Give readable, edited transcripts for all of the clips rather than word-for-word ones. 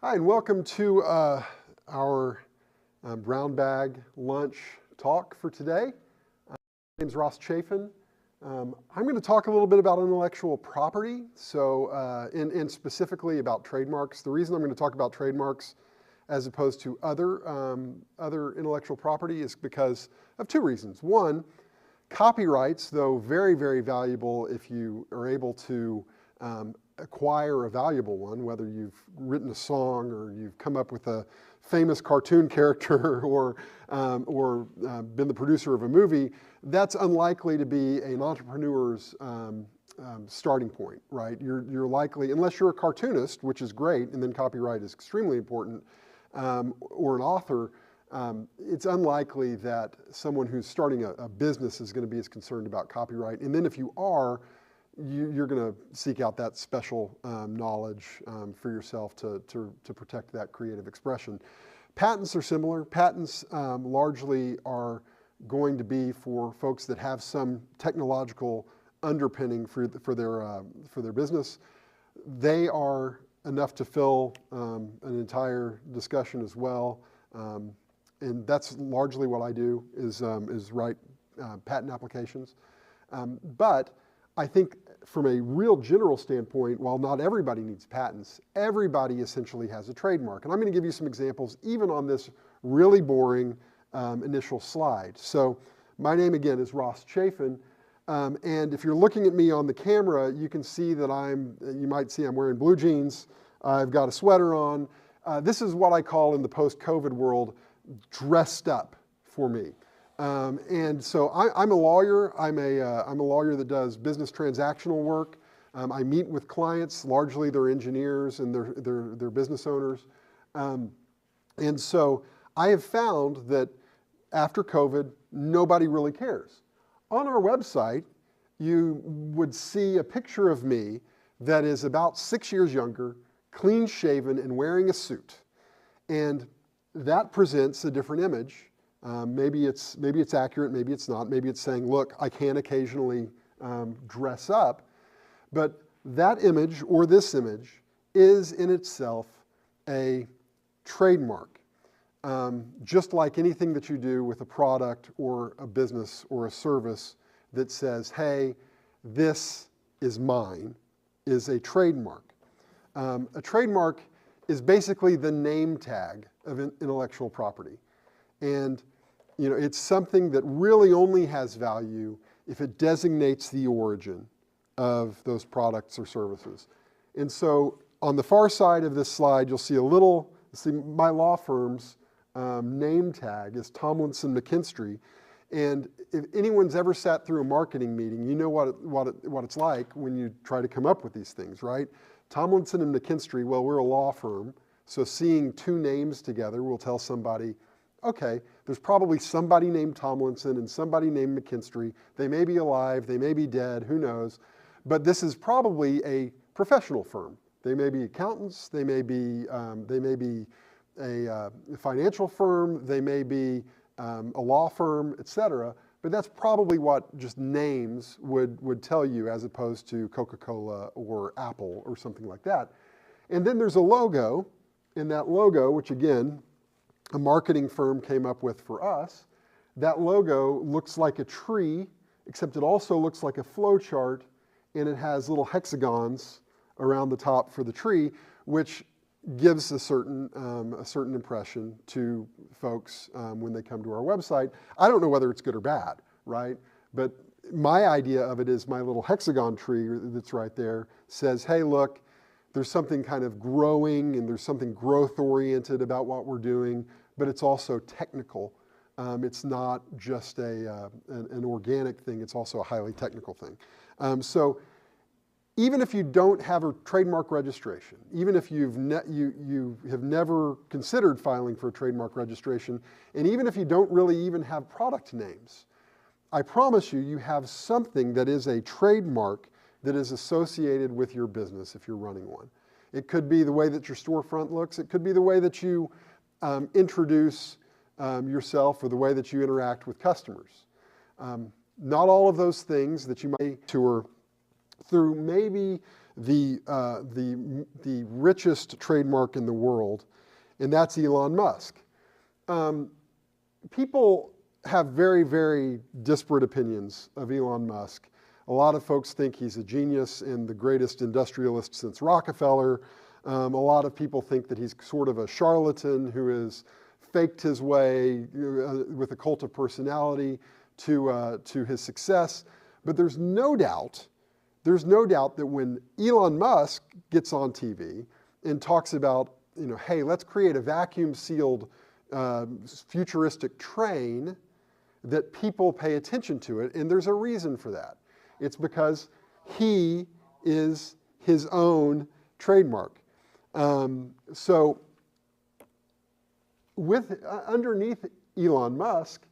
Hi, and welcome to our brown bag lunch talk for today. My name is Ross Chafin. I'm going to talk a little bit about intellectual property, and specifically about trademarks. The reason I'm going to talk about trademarks as opposed to other intellectual property is because of two reasons. One, copyrights, though very, very valuable if you are able to acquire a valuable one, whether you've written a song or you've come up with a famous cartoon character or been the producer of a movie, that's unlikely to be an entrepreneur's starting point, right? You're likely, unless you're a cartoonist, which is great, and then copyright is extremely important, or an author, it's unlikely that someone who's starting a business is going to be as concerned about copyright. And then if you are, you're going to seek out that special knowledge for yourself to protect that creative expression. Patents are similar. Patents largely are going to be for folks that have some technological underpinning for their business. They are enough to fill an entire discussion as well, and that's largely what I do is write patent applications. But I think from a real general standpoint, while not everybody needs patents, everybody essentially has a trademark. And I'm going to give you some examples even on this really boring initial slide. So my name again is Ross Chafin. And if you're looking at me on the camera, you can see that you might see I'm wearing blue jeans. I've got a sweater on. This is what I call in the post-COVID world dressed up for me. And so I'm a lawyer. I'm a lawyer that does business transactional work. I meet with clients, largely they're engineers and they're business owners. And so I have found that after COVID, nobody really cares. On our website, you would see a picture of me that is about 6 years younger, clean shaven and wearing a suit. And that presents a different image. Maybe it's accurate, maybe it's not. Maybe it's saying, look, I can occasionally dress up. But that image or this image is in itself a trademark. Just like anything that you do with a product or a business or a service that says, hey, this is mine, is a trademark. A trademark is basically the name tag of intellectual property. And it's something that really only has value if it designates the origin of those products or services. And so on the far side of this slide, you'll see my law firm's name tag is Tomlinson McKinstry. And if anyone's ever sat through a marketing meeting, you know what it's like when you try to come up with these things, right? Tomlinson and McKinstry, well, we're a law firm, so seeing two names together will tell somebody, okay, there's probably somebody named Tomlinson and somebody named McKinstry. They may be alive, they may be dead, who knows. But this is probably a professional firm. They may be accountants, they may be a financial firm, they may be a law firm, etc. But that's probably what just names would tell you as opposed to Coca-Cola or Apple or something like that. And then there's a logo, and that logo, which again, a marketing firm came up with for us, that logo looks like a tree, except it also looks like a flow chart, and it has little hexagons around the top for the tree, which gives a certain impression to folks when they come to our website. I don't know whether it's good or bad, right? But my idea of it is my little hexagon tree that's right there says, hey, look, there's something kind of growing and there's something growth-oriented about what we're doing, but it's also technical. It's not just an organic thing, it's also a highly technical thing. So even if you don't have a trademark registration, even if you have never considered filing for a trademark registration, and even if you don't really even have product names, I promise you have something that is a trademark that is associated with your business if you're running one. It could be the way that your storefront looks. It could be the way that you introduce yourself or the way that you interact with customers. Not all of those things that you might tour through maybe the richest trademark in the world, and that's Elon Musk. People have very, very disparate opinions of Elon Musk. A lot of folks think he's a genius and the greatest industrialist since Rockefeller. A lot of people think that he's sort of a charlatan who has faked his way with a cult of personality to his success. But there's no doubt that when Elon Musk gets on TV and talks about, hey, let's create a vacuum-sealed futuristic train, that people pay attention to it, and there's a reason for that. It's because he is his own trademark. So underneath Elon Musk,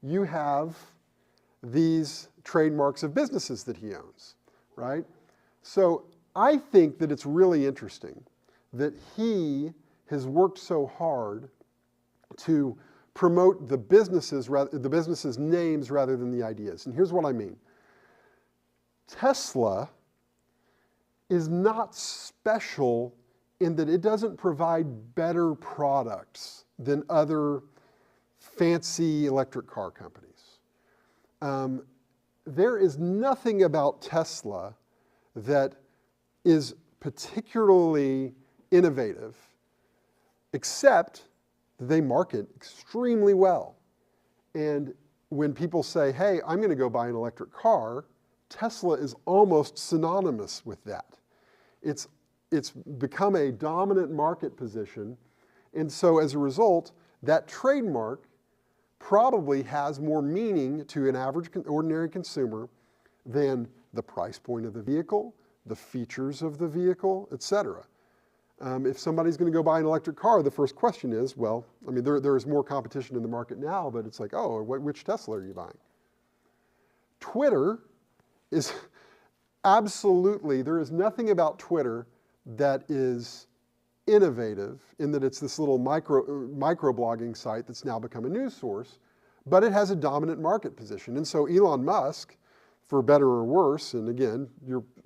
you have these trademarks of businesses that he owns, right? So I think that it's really interesting that he has worked so hard to promote the businesses' names rather than the ideas. And here's what I mean. Tesla is not special in that it doesn't provide better products than other fancy electric car companies. There is nothing about Tesla that is particularly innovative, except that they market extremely well. And when people say, hey, I'm going to go buy an electric car, Tesla is almost synonymous with that. It's become a dominant market position, and so as a result, that trademark probably has more meaning to an average ordinary consumer than the price point of the vehicle, the features of the vehicle, etc. If somebody's going to go buy an electric car, the first question is, well, I mean, there is more competition in the market now, but it's like, oh, which Tesla are you buying? Twitter is absolutely, there is nothing about Twitter that is innovative in that it's this little micro-blogging site that's now become a news source, but it has a dominant market position. And so Elon Musk, for better or worse, and again,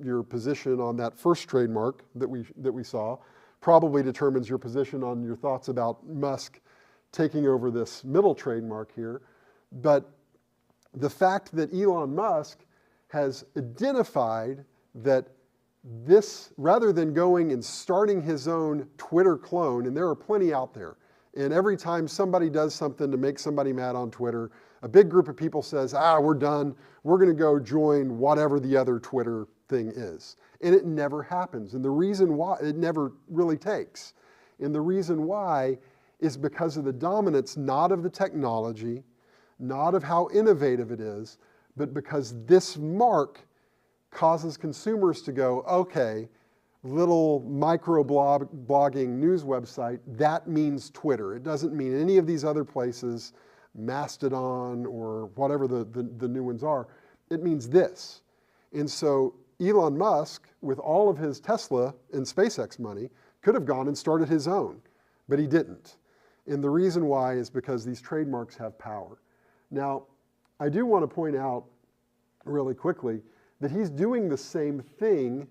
your position on that first trademark that we saw probably determines your position on your thoughts about Musk taking over this middle trademark here. But the fact that Elon Musk has identified that this, rather than going and starting his own Twitter clone, and there are plenty out there, and every time somebody does something to make somebody mad on Twitter, a big group of people says, we're done, we're going to go join whatever the other Twitter thing is. And it never happens. And the reason why, it never really takes. And the reason why is because of the dominance, not of the technology, not of how innovative it is, but because this mark causes consumers to go, okay, little micro-blogging news website, that means Twitter. It doesn't mean any of these other places, Mastodon or whatever the new ones are. It means this. And so Elon Musk, with all of his Tesla and SpaceX money, could have gone and started his own, but he didn't. And the reason why is because these trademarks have power. Now, I do want to point out really quickly that he's doing the same thing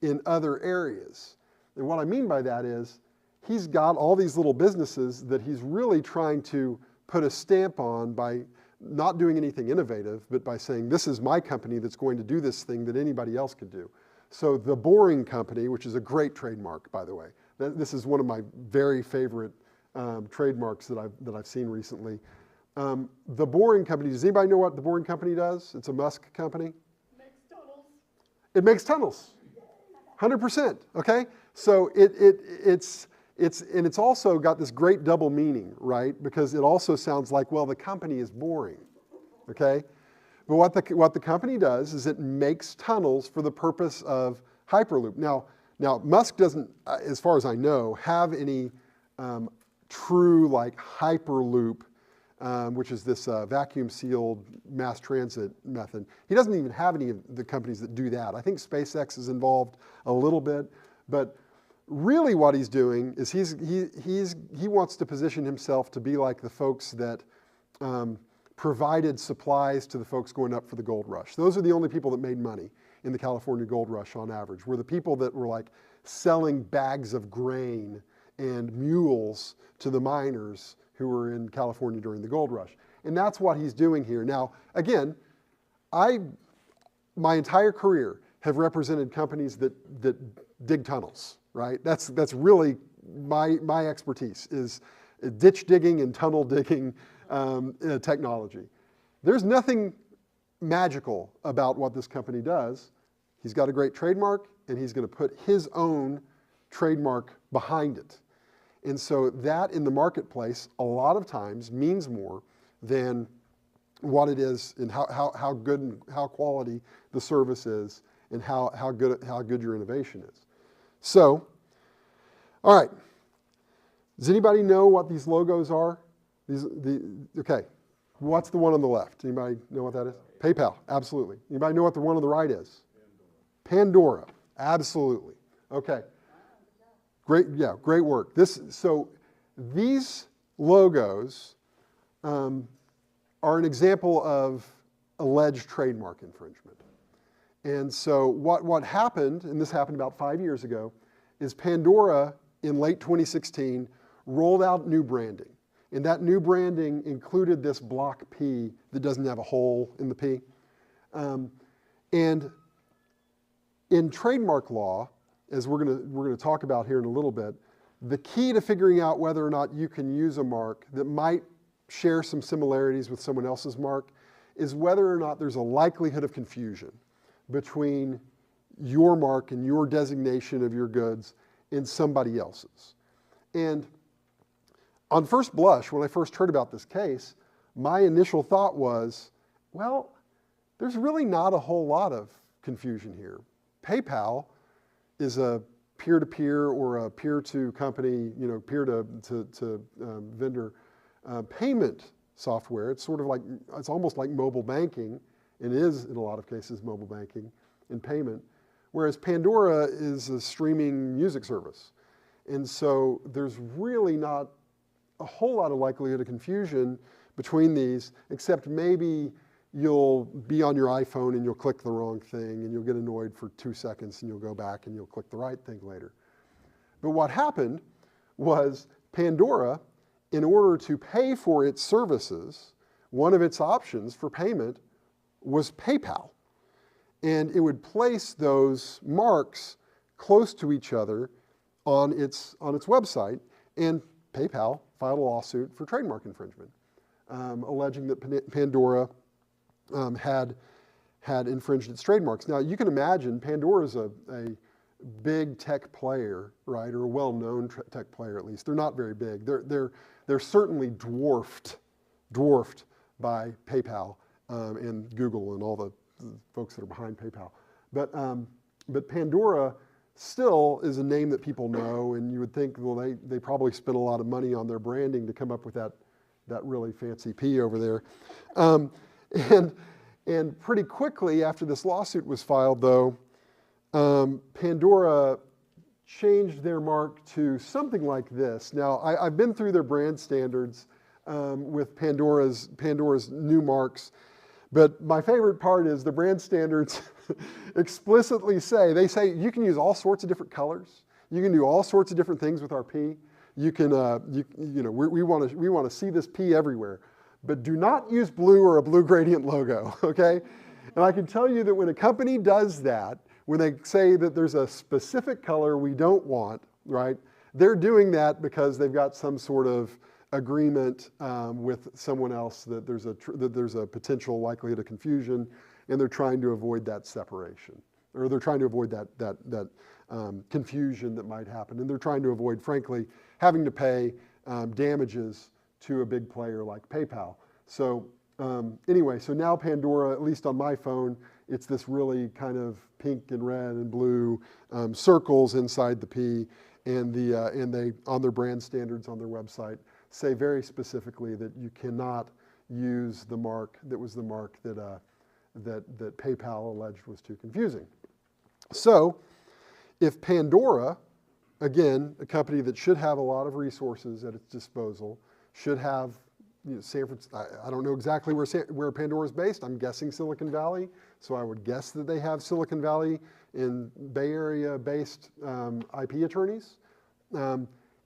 in other areas. And what I mean by that is he's got all these little businesses that he's really trying to put a stamp on by not doing anything innovative, but by saying, this is my company that's going to do this thing that anybody else could do. So the Boring Company, which is a great trademark, by the way. This is one of my very favorite trademarks that I've seen recently. The Boring Company, does anybody know what the Boring Company does? It's a Musk company. Makes tunnels. It makes tunnels, 100%, okay? So it's also got this great double meaning, right? Because it also sounds like, well, the company is boring, okay? But what the company does is it makes tunnels for the purpose of Hyperloop. Now Musk doesn't, as far as I know, have any true like Hyperloop, which is this vacuum-sealed mass transit method. He doesn't even have any of the companies that do that. I think SpaceX is involved a little bit, but really what he's doing is he wants to position himself to be like the folks that provided supplies to the folks going up for the gold rush. Those are the only people that made money. in the California gold rush on average, were the people that were like selling bags of grain and mules to the miners who were in California during the gold rush. And that's what he's doing here. Now, again, my entire career have represented companies that dig tunnels, right? That's really my expertise, is ditch digging and tunnel digging technology. There's nothing magical about what this company does. He's got a great trademark, and he's going to put his own trademark behind it. And so that in the marketplace a lot of times means more than what it is and how good and how quality the service is and how good your innovation is. So, all right. Does anybody know what these logos are? Okay. What's the one on the left? Anybody know what that is? PayPal, absolutely. Anybody know what the one on the right is? Pandora, absolutely. Okay. Great, yeah, great work. So these logos are an example of alleged trademark infringement. And so what happened, and this happened about 5 years ago, is Pandora in late 2016 rolled out new branding. And that new branding included this block P that doesn't have a hole in the P. And in trademark law, as we're going to talk about here in a little bit, the key to figuring out whether or not you can use a mark that might share some similarities with someone else's mark is whether or not there's a likelihood of confusion between your mark and your designation of your goods and somebody else's. And on first blush, when I first heard about this case, my initial thought was, well, there's really not a whole lot of confusion here. PayPal is a peer-to-peer or a peer-to company, peer-to vendor payment software. It's sort of like, it's almost like mobile banking, and is in a lot of cases mobile banking and payment, whereas Pandora is a streaming music service. And so there's really not a whole lot of likelihood of confusion between these, except maybe you'll be on your iPhone and you'll click the wrong thing and you'll get annoyed for 2 seconds and you'll go back and you'll click the right thing later. But what happened was Pandora, in order to pay for its services, one of its options for payment was PayPal. And it would place those marks close to each other on its website, and PayPal filed a lawsuit for trademark infringement, alleging that Pandora had infringed its trademarks. Now, you can imagine Pandora is a big tech player, right, or a well-known tech player at least. They're not very big. They're certainly dwarfed by PayPal and Google and all the folks that are behind PayPal. But Pandora still is a name that people know, and you would think, well, they probably spent a lot of money on their branding to come up with that really fancy P over there. And pretty quickly after this lawsuit was filed, though, Pandora changed their mark to something like this. Now, I've been through their brand standards with Pandora's new marks, but my favorite part is the brand standards explicitly say you can use all sorts of different colors. You can do all sorts of different things with our P. You can, we want to see this P everywhere, but do not use blue or a blue gradient logo, okay? And I can tell you that when a company does that, when they say that there's a specific color we don't want, right, they're doing that because they've got some sort of agreement with someone else that there's a potential likelihood of confusion, and they're trying to avoid that separation, or they're trying to avoid that confusion that might happen, and they're trying to avoid, frankly, having to pay damages to a big player like PayPal. So anyway, so now Pandora, at least on my phone, it's this really kind of pink and red and blue circles inside the P, and they, on their brand standards on their website, say very specifically that you cannot use the mark that was the mark that PayPal alleged was too confusing. So if Pandora, again, a company that should have a lot of resources at its disposal, should have San Francisco, I don't know exactly where Pandora is based. I'm guessing Silicon Valley. So I would guess that they have Silicon Valley in Bay Area-based IP attorneys.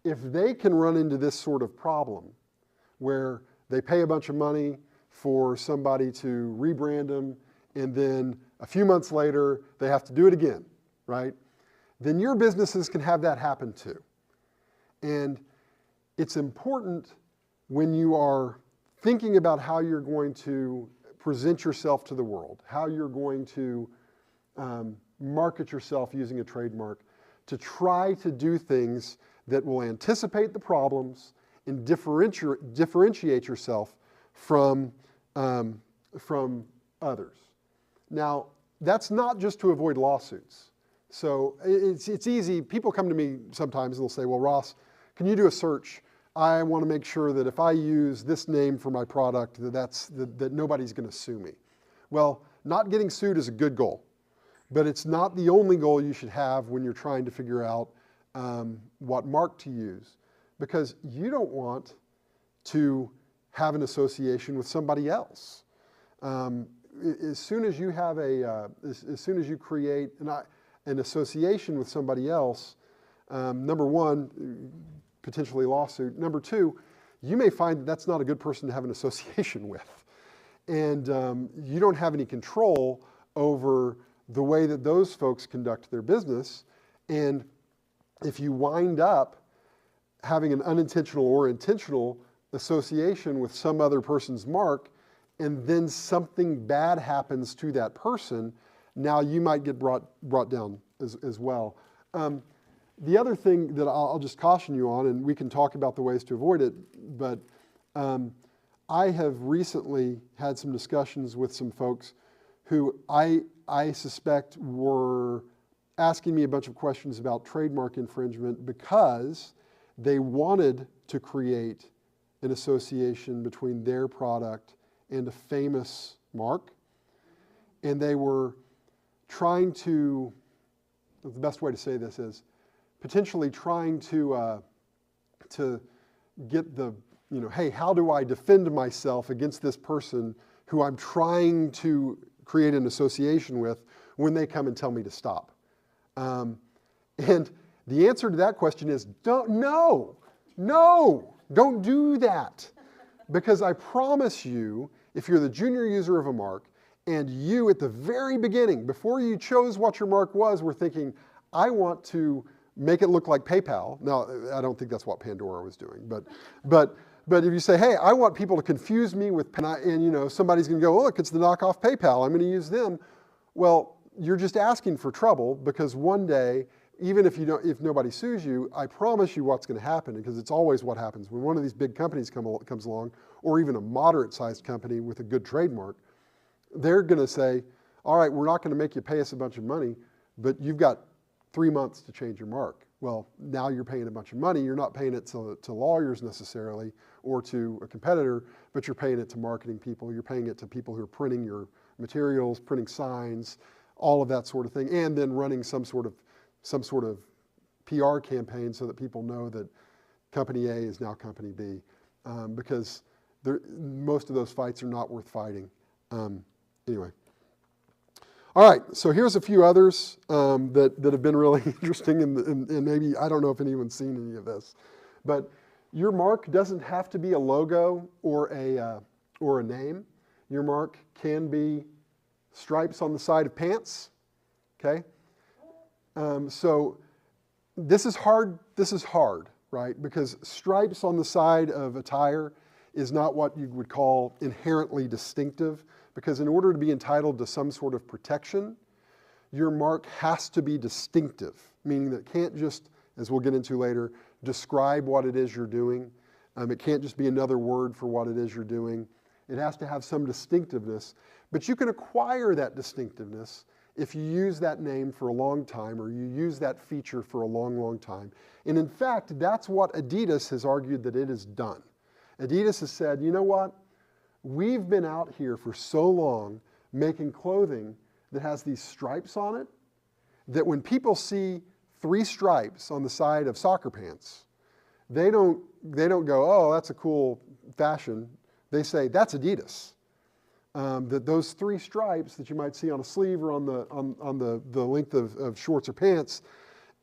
If they can run into this sort of problem where they pay a bunch of money for somebody to rebrand them, and then a few months later, they have to do it again, right? Then your businesses can have that happen too. And it's important when you are thinking about how you're going to present yourself to the world, how you're going to market yourself using a trademark, to try to do things that will anticipate the problems and differentiate yourself from others. Now, that's not just to avoid lawsuits. So it's easy. People come to me sometimes and they'll say, well, Ross, can you do a search? I want to make sure that if I use this name for my product, that nobody's going to sue me. Well, not getting sued is a good goal, but it's not the only goal you should have when you're trying to figure out what mark to use, because you don't want to have an association with somebody else. As soon as you have as soon as you create an association with somebody else, number one, potentially lawsuit. Number two, you may find that that's not a good person to have an association with. And you don't have any control over the way that those folks conduct their business. And if you wind up having an unintentional or intentional association with some other person's mark, and then something bad happens to that person, now you might get brought down as well. The other thing that I'll just caution you on, and we can talk about the ways to avoid it, but I have recently had some discussions with some folks who I suspect were asking me a bunch of questions about trademark infringement because they wanted to create an association between their product and a famous mark, and they were trying to, the best way to say this is, potentially trying to get the, hey, how do I defend myself against this person who I'm trying to create an association with when they come and tell me to stop? And the answer to that question is, no, don't do that. Because I promise you, if you're the junior user of a mark, and you at the very beginning, before you chose what your mark was, were thinking, I want to make it look like PayPal. Now, I don't think that's what Pandora was doing, but if you say, hey, I want people to confuse me with, and somebody's going to go, look, it's the knockoff PayPal, I'm going to use them. Well, you're just asking for trouble, because one day, even if nobody sues you, I promise you what's going to happen, because it's always what happens when one of these big companies comes along, or even a moderate-sized company with a good trademark. They're going to say, all right, we're not going to make you pay us a bunch of money, but you've got 3 months to change your mark. Well, now you're paying a bunch of money. You're not paying it to lawyers necessarily or to a competitor, but you're paying it to marketing people. You're paying it to people who are printing your materials, printing signs, all of that sort of thing, and then running some sort of PR campaign so that people know that Company A is now Company B, because most of those fights are not worth fighting. Anyway. All right, so here's a few others that have been really interesting, and maybe, I don't know if anyone's seen any of this, but your mark doesn't have to be a logo or a name. Your mark can be stripes on the side of pants, okay? So this is hard, right? Because stripes on the side of a tire is not what you would call inherently distinctive, because in order to be entitled to some sort of protection, your mark has to be distinctive, meaning that it can't just, as we'll get into later, describe what it is you're doing. It can't just be another word for what it is you're doing. It has to have some distinctiveness, but you can acquire that distinctiveness if you use that name for a long time, or you use that feature for a long, long time. And in fact, that's what Adidas has argued that it has done. Adidas has said, you know what? We've been out here for so long making clothing that has these stripes on it, that when people see 3 stripes on the side of soccer pants, they don't go, oh, that's a cool fashion. they say that's Adidas. That those 3 stripes that you might see on a sleeve or on the length of shorts or pants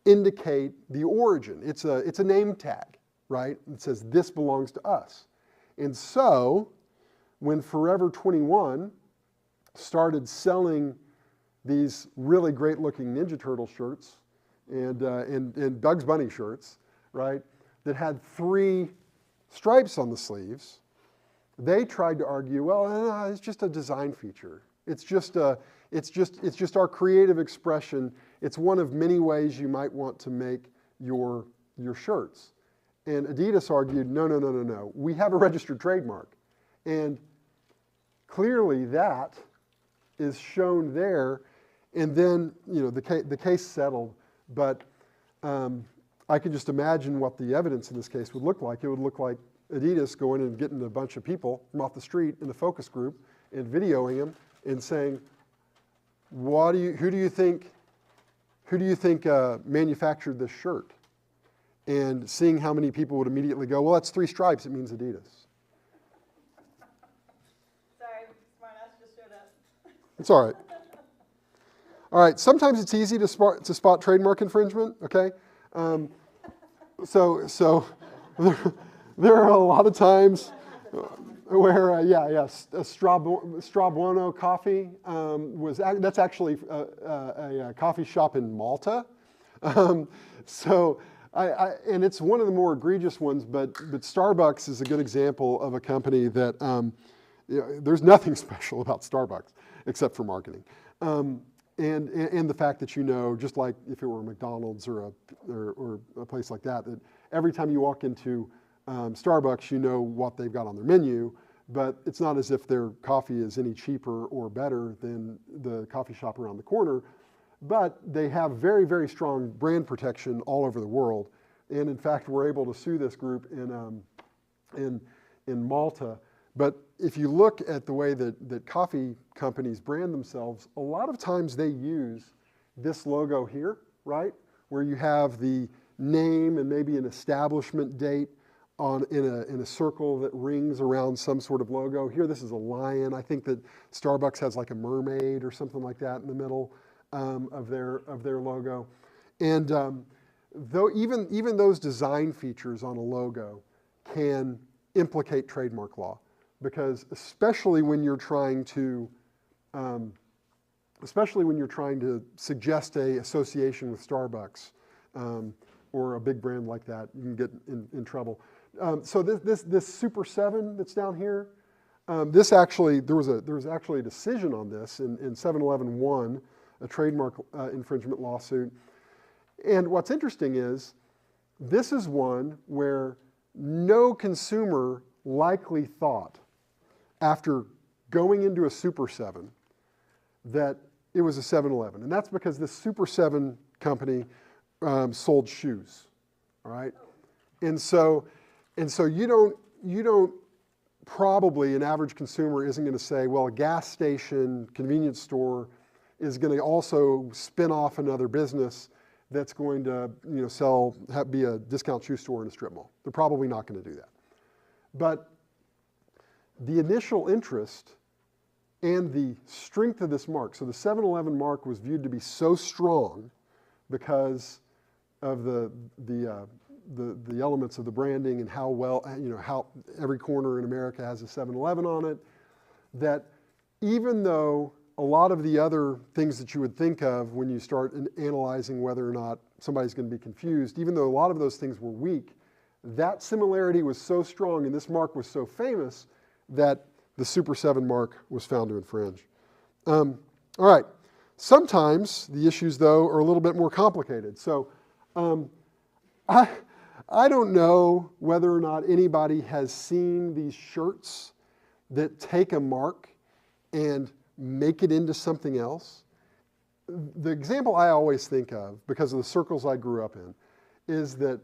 indicate the origin. It's a name tag, right? It says this belongs to us. And so when Forever 21 started selling these really great looking Ninja Turtle shirts and Bugs Bunny shirts, right, that had 3 stripes on the sleeves, they tried to argue, well, no, it's just a design feature. It's just our creative expression. It's one of many ways you might want to make your shirts. And Adidas argued, no. We have a registered trademark. And clearly that is shown there. And then, the case settled. But I can just imagine what the evidence in this case would look like. It would look like Adidas going and getting a bunch of people from off the street in a focus group and videoing them and saying, who do you think manufactured this shirt? And seeing how many people would immediately go, well, that's 3 stripes, it means Adidas. Sorry, smartass just showed up. It's all right. All right, sometimes it's easy to spot trademark infringement, okay? So there are a lot of times where, Straw Buono coffee that's actually a coffee shop in Malta. And it's one of the more egregious ones, but Starbucks is a good example of a company that there's nothing special about Starbucks except for marketing. And the fact that just like if it were McDonald's or a place like that every time you walk into Starbucks, you know what they've got on their menu, but it's not as if their coffee is any cheaper or better than the coffee shop around the corner. But they have very, very strong brand protection all over the world. And in fact, we're able to sue this group in Malta. But if you look at the way that coffee companies brand themselves, a lot of times they use this logo here, right? Where you have the name and maybe an establishment date in a circle that rings around some sort of logo. Here, this is a lion. I think that Starbucks has like a mermaid or something like that in the middle of their logo. And though even those design features on a logo can implicate trademark law, because especially when you're trying to suggest a association with Starbucks or a big brand like that, you can get in trouble. So this Super 7 that's down here, there was actually a decision on this in 7-Eleven won a trademark infringement lawsuit. And what's interesting is this is one where no consumer likely thought after going into a Super 7 that it was a 7-Eleven. And that's because this Super 7 company sold shoes, all right? And so you don't probably, an average consumer isn't going to say, well, a gas station, convenience store is going to also spin off another business that's going to be a discount shoe store in a strip mall. They're probably not going to do that. But the initial interest and the strength of this mark, so the 7-Eleven mark was viewed to be so strong because of the elements of the branding and how every corner in America has a 7-Eleven on it, that even though a lot of the other things that you would think of when you start analyzing whether or not somebody's going to be confused, even though a lot of those things were weak, that similarity was so strong and this mark was so famous that the Super 7 mark was found to infringe. All right. Sometimes the issues, though, are a little bit more complicated. So I don't know whether or not anybody has seen these shirts that take a mark and make it into something else. The example I always think of, because of the circles I grew up in, is that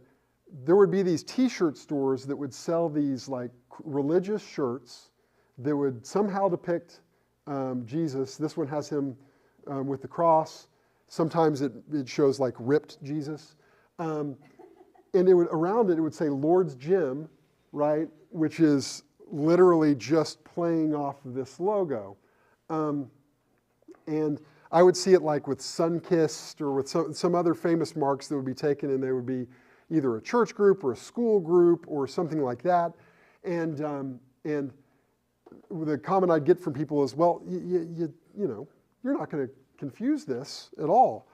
there would be these t-shirt stores that would sell these like religious shirts that would somehow depict Jesus. This one has him with the cross. Sometimes it shows like ripped Jesus. And around it would say Lord's Gym, right? Which is literally just playing off of this logo. And I would see it like with Sunkist or with some other famous marks that would be taken, and they would be either a church group or a school group or something like that. And the comment I'd get from people is, well, you know, you're not going to confuse this at all.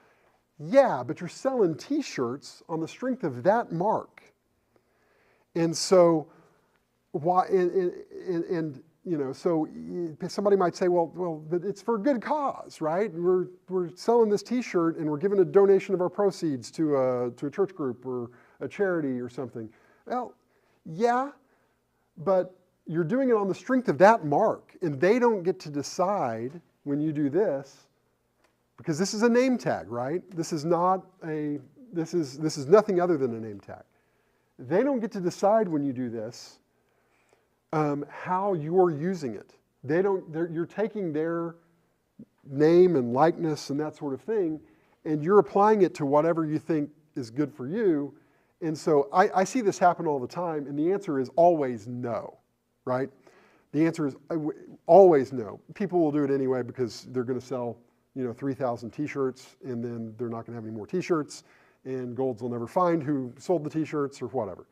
Yeah, but you're selling T-shirts on the strength of that mark. And so, why? And you know, so somebody might say, well, but it's for a good cause, right? We're selling this T-shirt and we're giving a donation of our proceeds to a church group or a charity or something. Well, yeah, but you're doing it on the strength of that mark, and they don't get to decide when you do this, because this is a name tag, right? This is not a, this is nothing other than a name tag. They don't get to decide when you do this how you're using it. You're taking their name and likeness and that sort of thing, and you're applying it to whatever you think is good for you. And so I see this happen all the time, and the answer is always no, right? The answer is always no. People will do it anyway because they're going to sell, 3,000 T-shirts, and then they're not going to have any more T-shirts, and Golds will never find who sold the T-shirts or whatever.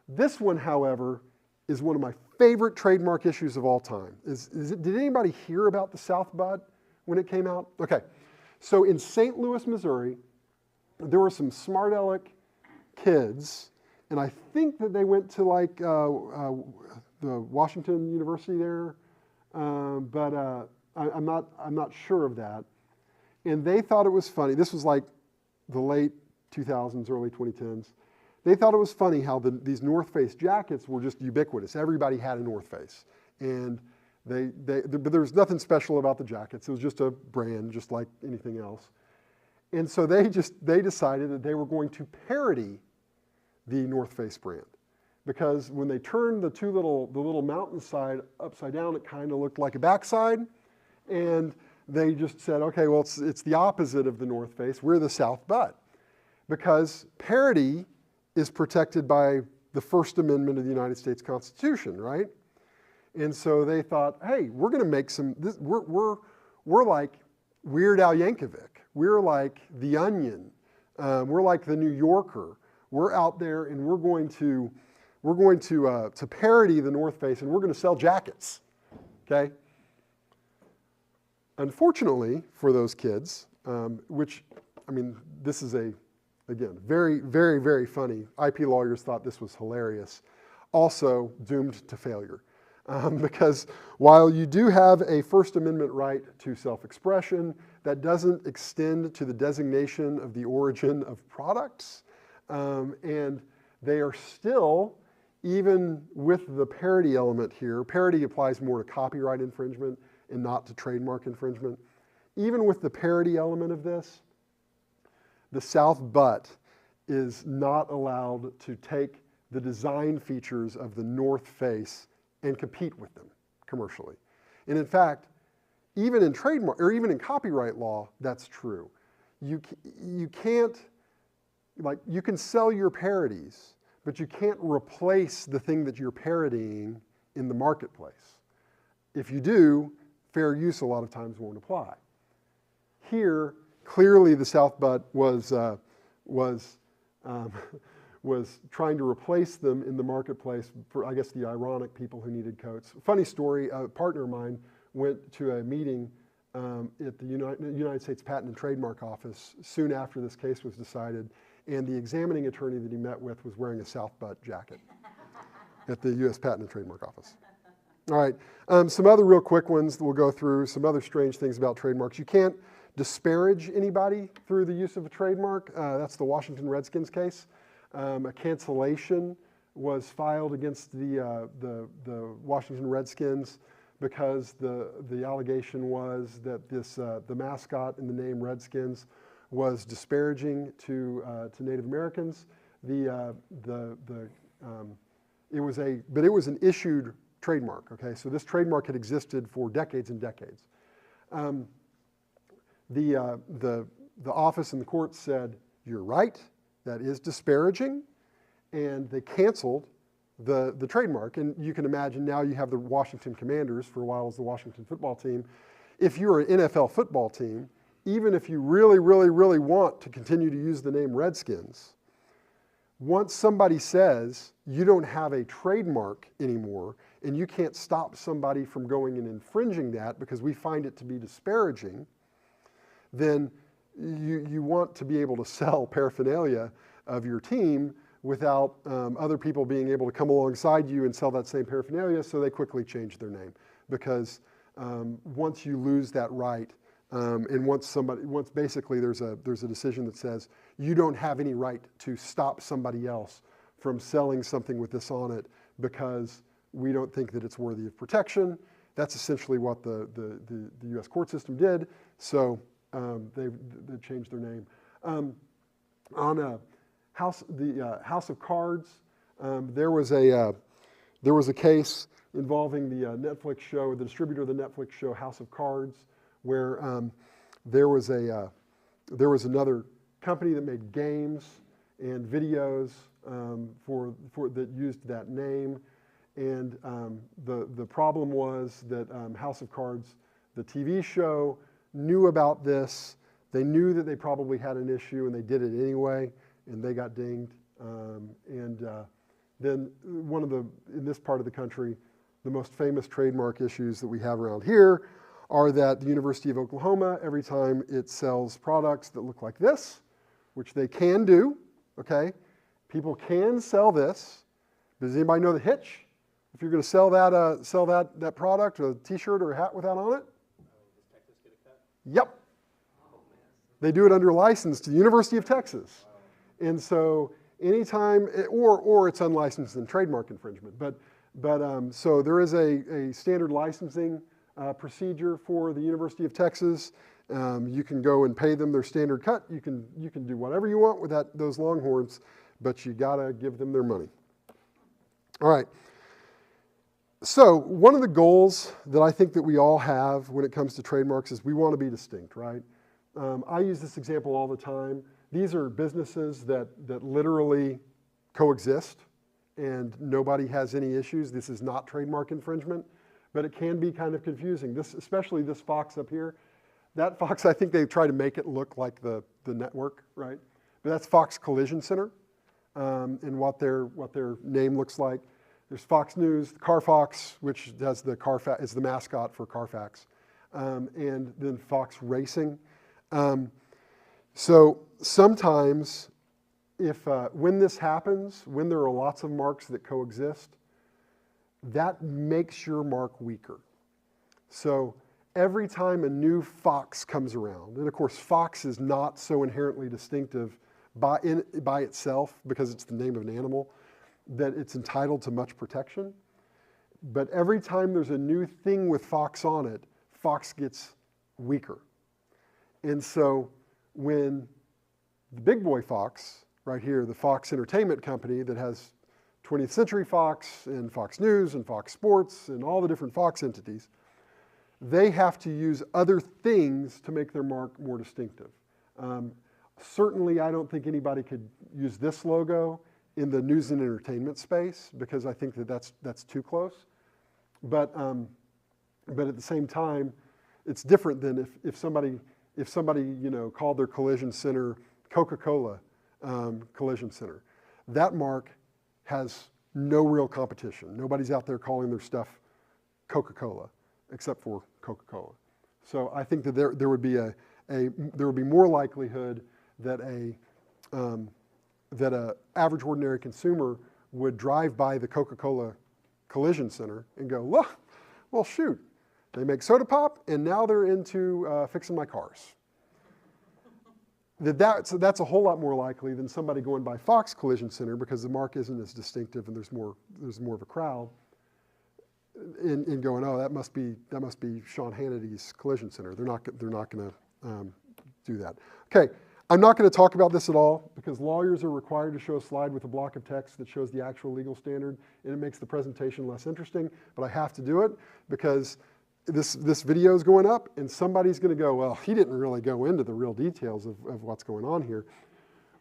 This one, however, is one of my favorite trademark issues of all time. Did anybody hear about the South Butt when it came out? Okay, so in St. Louis, Missouri, there were some smart aleck kids, and I think that they went to like the Washington University there, but I'm not sure of that. And they thought it was funny. This was like the late 2000s, early 2010s. They thought it was funny how these North Face jackets were just ubiquitous. Everybody had a North Face, and but there was nothing special about the jackets. It was just a brand, just like anything else. And so they decided that they were going to parody the North Face brand, because when they turned the little mountainside upside down, it kind of looked like a backside, and they just said, okay, well, it's the opposite of the North Face. We're the South Butt, because parody is protected by the First Amendment of the United States Constitution, right? And so they thought, hey, we're going to make we're like Weird Al Yankovic. We're like The Onion. We're like The New Yorker. We're out there, and we're going to parody the North Face, and we're going to sell jackets, okay? Unfortunately for those kids, which, I mean, this is again, very, very, very funny. IP lawyers thought this was hilarious. Also doomed to failure. Because while you do have a First Amendment right to self-expression, that doesn't extend to the designation of the origin of products. And they are still, even with the parody element here, parody applies more to copyright infringement and not to trademark infringement. Even with the parody element of this, the South Butt is not allowed to take the design features of the North Face and compete with them commercially. And in fact, even in trademark or even in copyright law, that's true. You can't, like, you can sell your parodies, but you can't replace the thing that you're parodying in the marketplace. If you do, fair use a lot of times won't apply. Here, clearly the South Butt was trying to replace them in the marketplace for, I guess, the ironic people who needed coats. Funny story, a partner of mine went to a meeting at the United States Patent and Trademark Office soon after this case was decided, and the examining attorney that he met with was wearing a South Butt jacket at the US Patent and Trademark Office. All right, some other real quick ones that we'll go through, some other strange things about trademarks. You can't disparage anybody through the use of a trademark. That's the Washington Redskins case. A cancellation was filed against the Washington Redskins because the allegation was that the mascot in the name Redskins was disparaging to Native Americans. It was an issued trademark. Okay, so this trademark had existed for decades and decades. The office and the court said, you're right, that is disparaging, and they canceled the trademark. And you can imagine now you have the Washington Commanders, for a while was the Washington football team. If you're an NFL football team, even if you really, really, really want to continue to use the name Redskins, once somebody says you don't have a trademark anymore and you can't stop somebody from going and infringing that because we find it to be disparaging, then you want to be able to sell paraphernalia of your team without other people being able to come alongside you and sell that same paraphernalia, so they quickly change their name. Because once you lose that right, and once basically there's a decision that says you don't have any right to stop somebody else from selling something with this on it because we don't think that it's worthy of protection. That's essentially what the U.S. court system did. So they changed their name. On the House of Cards, there was a case involving the Netflix show, the distributor of the Netflix show House of Cards, where there was another company that made games and videos that used that name, and the problem was that House of Cards, the TV show, knew about this. They knew that they probably had an issue, and they did it anyway, and they got dinged. Then in this part of the country, the most famous trademark issues that we have around here are that the University of Oklahoma, every time it sells products that look like this, which they can do, okay? People can sell this. Does anybody know the hitch? If you're going to sell that product, a T-shirt or a hat with that on it? Does Texas get a cut? Yep. Oh, man. They do it under license to the University of Texas. And so anytime, or it's unlicensed and trademark infringement. But so there is a standard licensing procedure for the University of Texas. You can go and pay them their standard cut. You can do whatever you want with those Longhorns, but you gotta give them their money. All right. So one of the goals that I think that we all have when it comes to trademarks is we want to be distinct, right? I use this example all the time. These are businesses that literally coexist and nobody has any issues. This is not trademark infringement, but it can be kind of confusing. Especially this Fox up here. That Fox, I think they try to make it look like the network, right? But that's Fox Collision Center, and what their name looks like. There's Fox News, CarFox, which does is the mascot for Carfax, and then Fox Racing. So sometimes, when this happens, when there are lots of marks that coexist, that makes your mark weaker. So every time a new Fox comes around, and of course Fox is not so inherently distinctive by itself because it's the name of an animal, that it's entitled to much protection. But every time there's a new thing with Fox on it, Fox gets weaker. And so when the big boy Fox, right here, the Fox Entertainment Company that has 20th Century Fox and Fox News and Fox Sports and all the different Fox entities, they have to use other things to make their mark more distinctive. Certainly, I don't think anybody could use this logo in the news and entertainment space because I think that's too close. But at the same time, it's different than if somebody called their collision center Coca-Cola Collision Center. That mark has no real competition. Nobody's out there calling their stuff Coca-Cola except for Coca-Cola. So I think that there would be more likelihood that a average ordinary consumer would drive by the Coca-Cola Collision Center and go, look, well shoot, they make soda pop and now they're into fixing my cars. That's a whole lot more likely than somebody going by Fox Collision Center because the mark isn't as distinctive and there's more of a crowd, and going, oh, that must be Sean Hannity's Collision Center. They're not going to do that. Okay, I'm not going to talk about this at all because lawyers are required to show a slide with a block of text that shows the actual legal standard, and it makes the presentation less interesting. But I have to do it because this video is going up, and somebody's going to go, well, he didn't really go into the real details of what's going on here.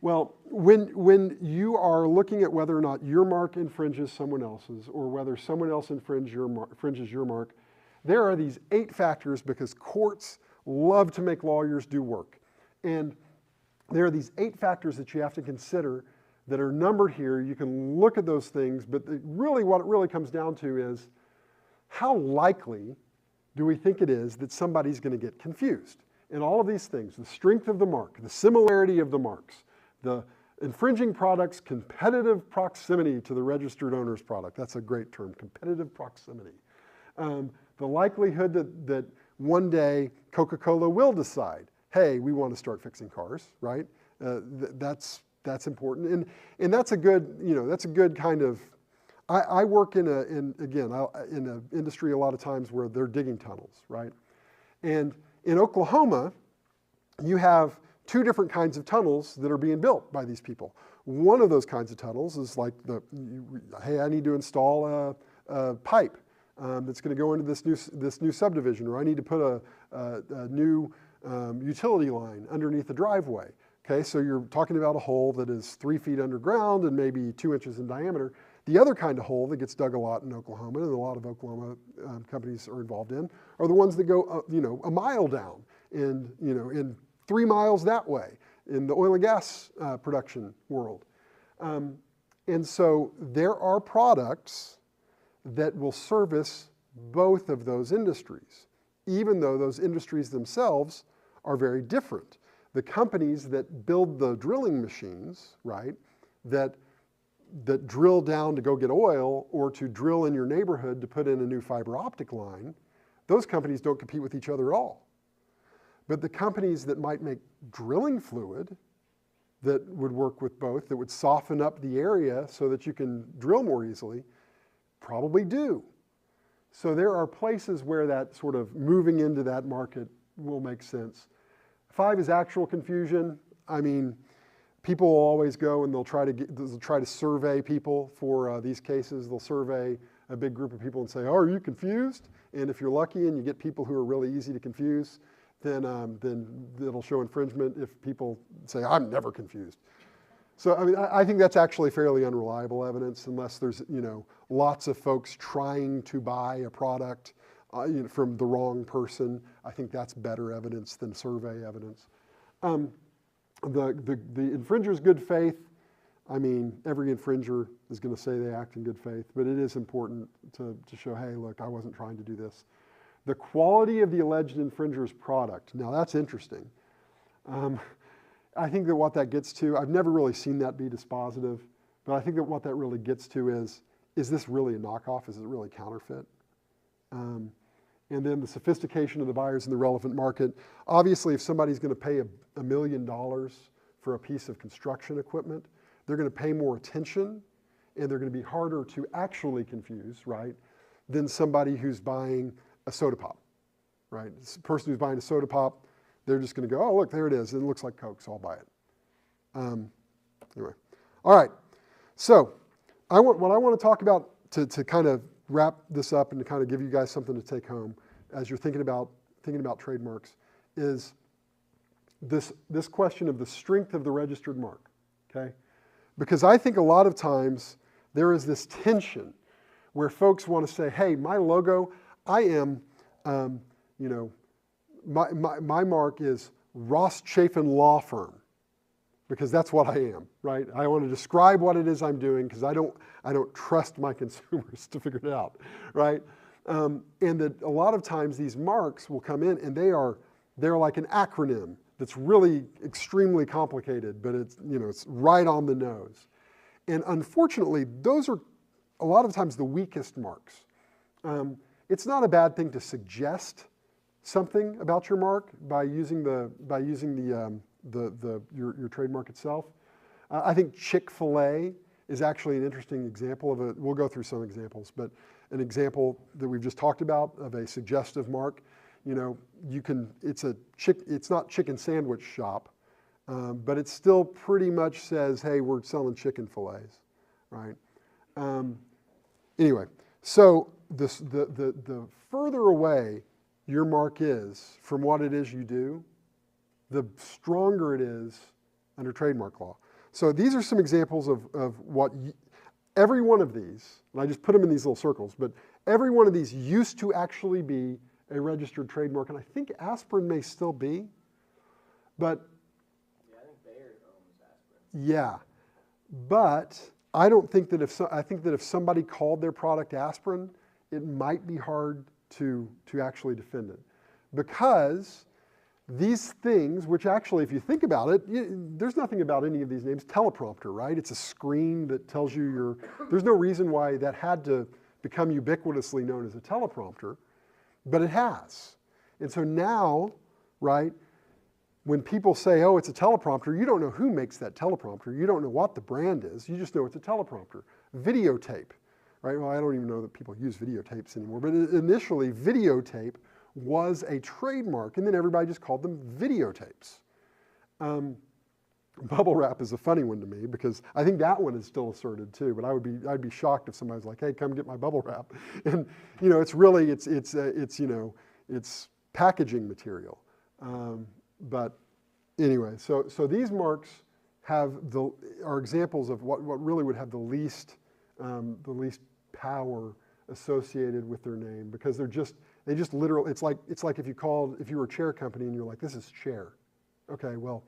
Well, when you are looking at whether or not your mark infringes someone else's or whether someone else infringes your mark, there are these 8 factors because courts love to make lawyers do work. And there are these 8 factors that you have to consider that are numbered here. You can look at those things, but really what it really comes down to is how likely do we think it is that somebody's going to get confused? And all of these things, the strength of the mark, the similarity of the marks, the infringing product's competitive proximity to the registered owner's product. That's a great term, competitive proximity. The likelihood that one day Coca-Cola will decide, hey, we want to start fixing cars, right? That's important, and that's a good, that's a good kind of. I work in an industry a lot of times where they're digging tunnels, right? And in Oklahoma, you have 2 different kinds of tunnels that are being built by these people. One of those kinds of tunnels is like hey, I need to install a pipe that's going to go into this new subdivision, or I need to put a new utility line underneath the driveway. Okay, so you're talking about a hole that is 3 feet underground and maybe 2 inches in diameter. The other kind of hole that gets dug a lot in Oklahoma, and a lot of Oklahoma companies are involved in, are the ones that go, a mile down, and in 3 miles that way in the oil and gas production world. And so there are products that will service both of those industries, even though those industries themselves are very different. The companies that build the drilling machines, right, that drill down to go get oil or to drill in your neighborhood to put in a new fiber optic line, those companies don't compete with each other at all. But the companies that might make drilling fluid that would work with both, that would soften up the area so that you can drill more easily, probably do. So there are places where that sort of moving into that market will make sense. 5 is actual confusion. I mean, people will always go and they'll try to survey people for these cases. They'll survey a big group of people and say, "Oh, are you confused?" And if you're lucky and you get people who are really easy to confuse, then it'll show infringement. If people say, "I'm never confused." So I mean, I think that's actually fairly unreliable evidence unless there's lots of folks trying to buy a product from the wrong person. I think that's better evidence than survey evidence. The infringer's good faith, I mean, every infringer is going to say they act in good faith, but it is important to show, hey, look, I wasn't trying to do this. The quality of the alleged infringer's product. Now that's interesting. I think that what that gets to, I've never really seen that be dispositive, but I think that what that really gets to is this really a knockoff? Is it really counterfeit? And then the sophistication of the buyers in the relevant market. Obviously, if somebody's going to pay $1 million for a piece of construction equipment, they're going to pay more attention and they're going to be harder to actually confuse, right, than somebody who's buying a soda pop, right? This person who's buying a soda pop, they're just going to go, oh, look, there it is. It looks like Coke, so I'll buy it. Anyway, all right. So what I want to talk about to kind of wrap this up and to kind of give you guys something to take home as you're thinking about trademarks is this question of the strength of the registered mark, okay? Because I think a lot of times there is this tension where folks want to say, hey, my logo, I am, my mark is Ross Chafin Law Firm, because that's what I am, right? I want to describe what it is I'm doing because I don't trust my consumers to figure it out, right? And that a lot of times these marks will come in and they're like an acronym that's really extremely complicated, but it's right on the nose. And unfortunately, those are a lot of times the weakest marks. It's not a bad thing to suggest something about your mark by using your trademark itself. I think Chick-fil-A is actually an interesting example of it. We'll go through some examples, but an example that we've just talked about of a suggestive mark. It's not chicken sandwich shop, but it still pretty much says, hey, we're selling chicken fillets, right? Anyway, so the further away your mark is from what it is you do, the stronger it is under trademark law. So these are some examples of what every one of these, and I just put them in these little circles, but every one of these used to actually be a registered trademark, and I think aspirin may still be, but Yeah, I think Bayer owns aspirin. yeah, but I don't think that I think that if somebody called their product aspirin, it might be hard to actually defend it, because these things, which actually, if you think about it, there's nothing about any of these names. Teleprompter, right? It's a screen that tells you there's no reason why that had to become ubiquitously known as a teleprompter, but it has. And so now, right, when people say, oh, it's a teleprompter, you don't know who makes that teleprompter. You don't know what the brand is. You just know it's a teleprompter. Videotape, right? Well, I don't even know that people use videotapes anymore, but initially, videotape was a trademark, and then everybody just called them videotapes. Bubble wrap is a funny one to me, because I think that one is still asserted too, but I'd be shocked if somebody's like, hey, come get my bubble wrap. And it's really, it's packaging material. But anyway, so these marks are examples of what really would have the least power associated with their name, because they just literally, it's like if you were a chair company and you're like, this is chair. Okay, well,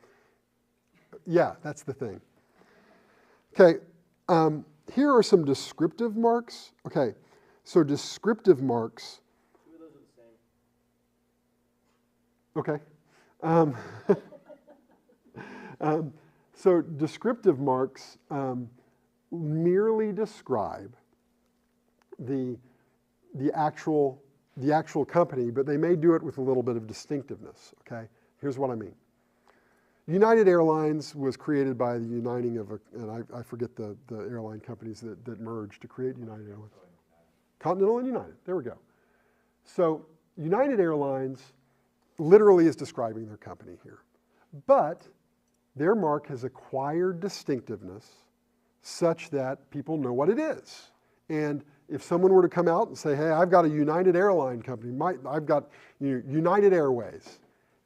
yeah, that's the thing. Okay, here are some descriptive marks. Okay, so descriptive marks. Two of those are the same. Okay. So descriptive marks merely describe the actual company, but they may do it with a little bit of distinctiveness, okay? Here's what I mean. United Airlines was created by the uniting of, and I forget the airline companies that merged to create United Airlines. Continental and United, there we go. So United Airlines literally is describing their company here. But their mark has acquired distinctiveness such that people know what it is. And if someone were to come out and say, hey, I've got a United Airline company, I've got United Airways,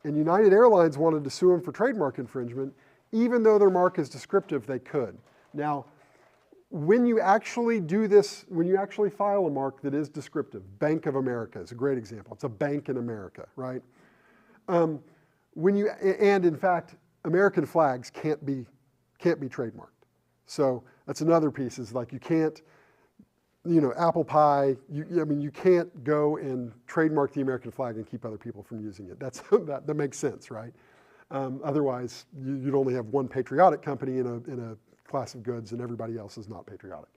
and United Airlines wanted to sue them for trademark infringement, even though their mark is descriptive, they could. Now, when you actually do this, when you actually file a mark that is descriptive, Bank of America is a great example. It's a bank in America, right? And in fact, American flags can't be trademarked. So that's another piece, is like you can't, apple pie, you can't go and trademark the American flag and keep other people from using it. That makes sense, right? Otherwise, you'd only have one patriotic company in a class of goods, and everybody else is not patriotic.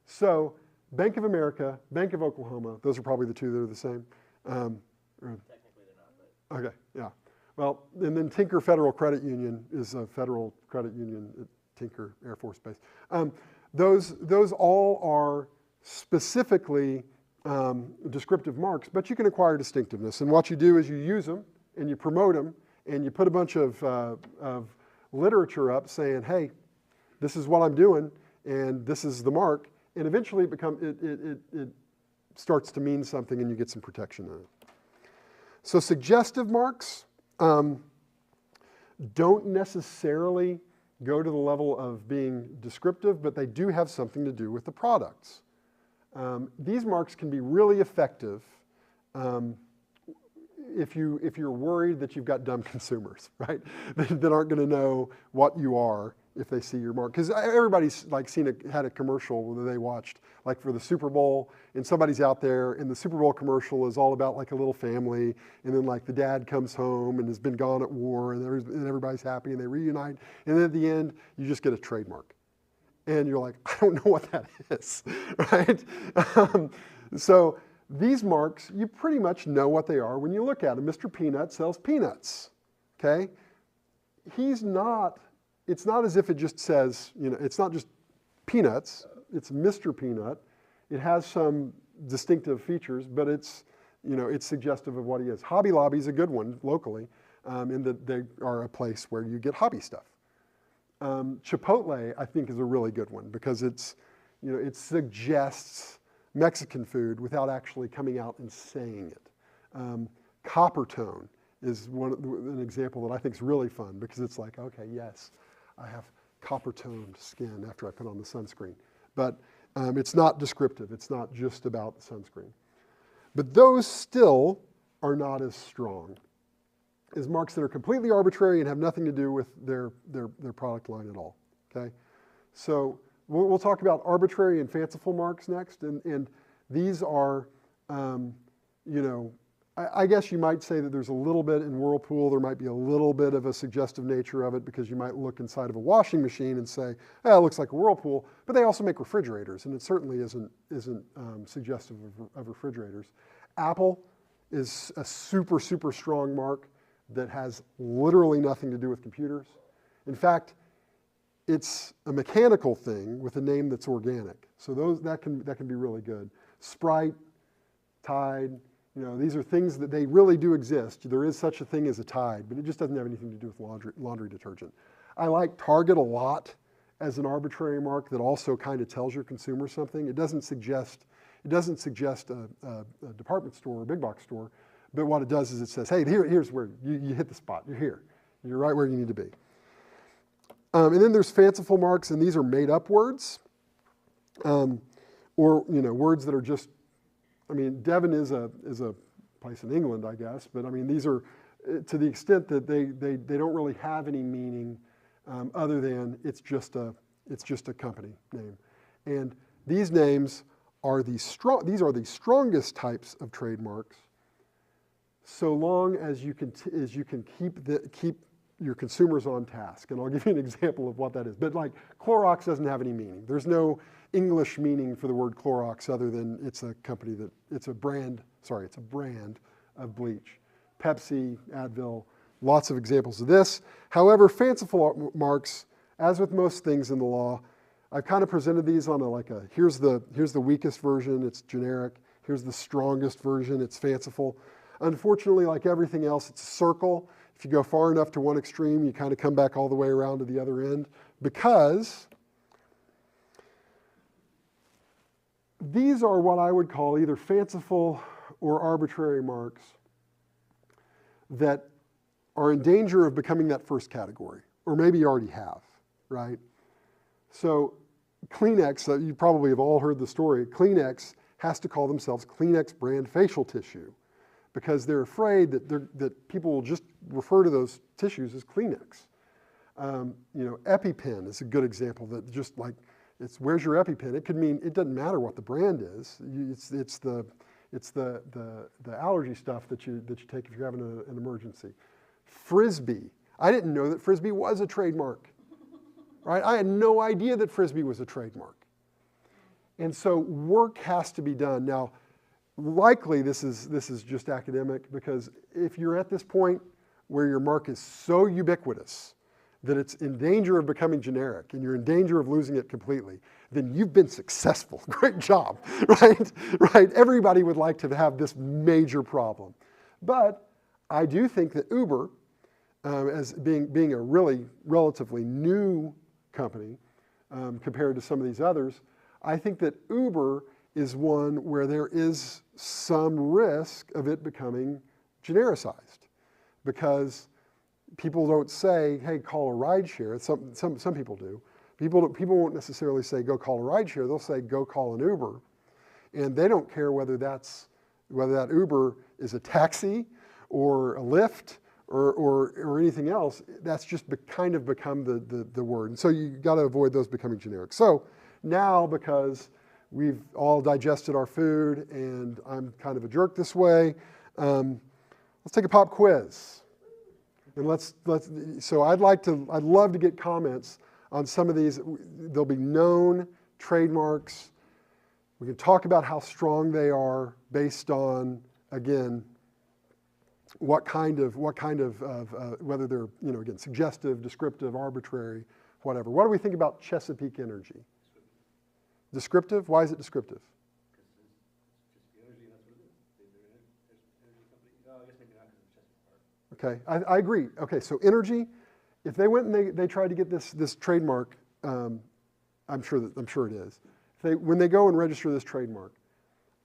So Bank of America, Bank of Oklahoma, those are probably the two that are the same. Technically they're not, but. Okay, yeah. Well, and then Tinker Federal Credit Union is a federal credit union at Tinker Air Force Base. Those all are specifically descriptive marks, but you can acquire distinctiveness. And what you do is you use them and you promote them, and you put a bunch of literature up saying, hey, this is what I'm doing, and this is the mark. And eventually it starts to mean something, and you get some protection in it. So suggestive marks don't necessarily go to the level of being descriptive, but they do have something to do with the products. These marks can be really effective if you're worried that you've got dumb consumers, right? that aren't going to know what you are if they see your mark. Because everybody's like had a commercial that they watched, like for the Super Bowl, and somebody's out there, and the Super Bowl commercial is all about like a little family, and then like the dad comes home and has been gone at war, and everybody's happy, and they reunite, and then at the end, you just get a trademark. And you're like, I don't know what that is, right? So these marks, you pretty much know what they are when you look at them. Mr. Peanut sells peanuts, okay? It's not as if it just says, it's not just peanuts, it's Mr. Peanut. It has some distinctive features, but it's suggestive of what he is. Hobby Lobby is a good one locally, in that they are a place where you get hobby stuff. Chipotle, I think, is a really good one, because it suggests Mexican food without actually coming out and saying it. Coppertone is an example that I think is really fun, because it's like, okay, yes, I have copper-toned skin after I put on the sunscreen. But it's not descriptive. It's not just about the sunscreen. But those still are not as strong as marks that are completely arbitrary and have nothing to do with their product line at all, okay? So we'll talk about arbitrary and fanciful marks next, and these are, I guess you might say that there's a little bit in Whirlpool, there might be a little bit of a suggestive nature of it because you might look inside of a washing machine and say, it looks like a Whirlpool, but they also make refrigerators, and it certainly isn't suggestive of refrigerators. Apple is a super, super strong mark that has literally nothing to do with computers. In fact, it's a mechanical thing with a name that's organic. So that can be really good. Sprite, Tide, these are things that they really do exist. There is such a thing as a Tide, but it just doesn't have anything to do with laundry detergent. I like Target a lot as an arbitrary mark that also kind of tells your consumer something. It doesn't suggest a department store or a big box store, but what it does is it says, hey, here's where you hit the spot. You're here. You're right where you need to be. And then there's fanciful marks, and these are made-up words, or words that are just. Devon is a place in England, I guess, but these are to the extent that they don't really have any meaning other than it's just a company name, and these names are these are the strongest types of trademarks, so long as you can keep your consumers on task. And I'll give you an example of what that is. But like Clorox doesn't have any meaning. There's no English meaning for the word Clorox other than it's a brand of bleach. Pepsi, Advil, lots of examples of this. However, fanciful marks, as with most things in the law, I've kind of presented these on here's the weakest version, it's generic. Here's the strongest version, it's fanciful. Unfortunately, like everything else, it's a circle. If you go far enough to one extreme, you kind of come back all the way around to the other end, because these are what I would call either fanciful or arbitrary marks that are in danger of becoming that first category, or maybe you already have, right? So Kleenex, you probably have all heard the story, Kleenex has to call themselves Kleenex brand facial tissue because they're afraid that people will just refer to those tissues as Kleenex. EpiPen is a good example that just like, where's your EpiPen? It could mean, it doesn't matter what the brand is. It's the allergy stuff that you take if you're having an emergency. Frisbee. I didn't know that Frisbee was a trademark, right? I had no idea that Frisbee was a trademark. And so work has to be done. Now, likely this is just academic, because if you're at this point where your mark is so ubiquitous that it's in danger of becoming generic and you're in danger of losing it completely, then you've been successful. Great job, right? Right? Everybody would like to have this major problem. But I do think that Uber, as being a really relatively new company compared to some of these others, I think that Uber is one where there is some risk of it becoming genericized, because people don't say, hey, call a rideshare. Some people do. People won't necessarily say, go call a rideshare. They'll say, go call an Uber. And they don't care whether that Uber is a taxi or a Lyft or anything else. That's just kind of become the word. And so you got to avoid those becoming generic. So now, because we've all digested our food and I'm kind of a jerk this way, let's take a pop quiz. And so I'd love to get comments on some of these. There'll be known trademarks. We can talk about how strong they are based on, again, what kind of whether they're, again, suggestive, descriptive, arbitrary, whatever. What do we think about Chesapeake Energy? Descriptive? Why is it descriptive? Okay, I agree. Okay, so energy, if they went and they tried to get this trademark, I'm sure it is. When they go and register this trademark,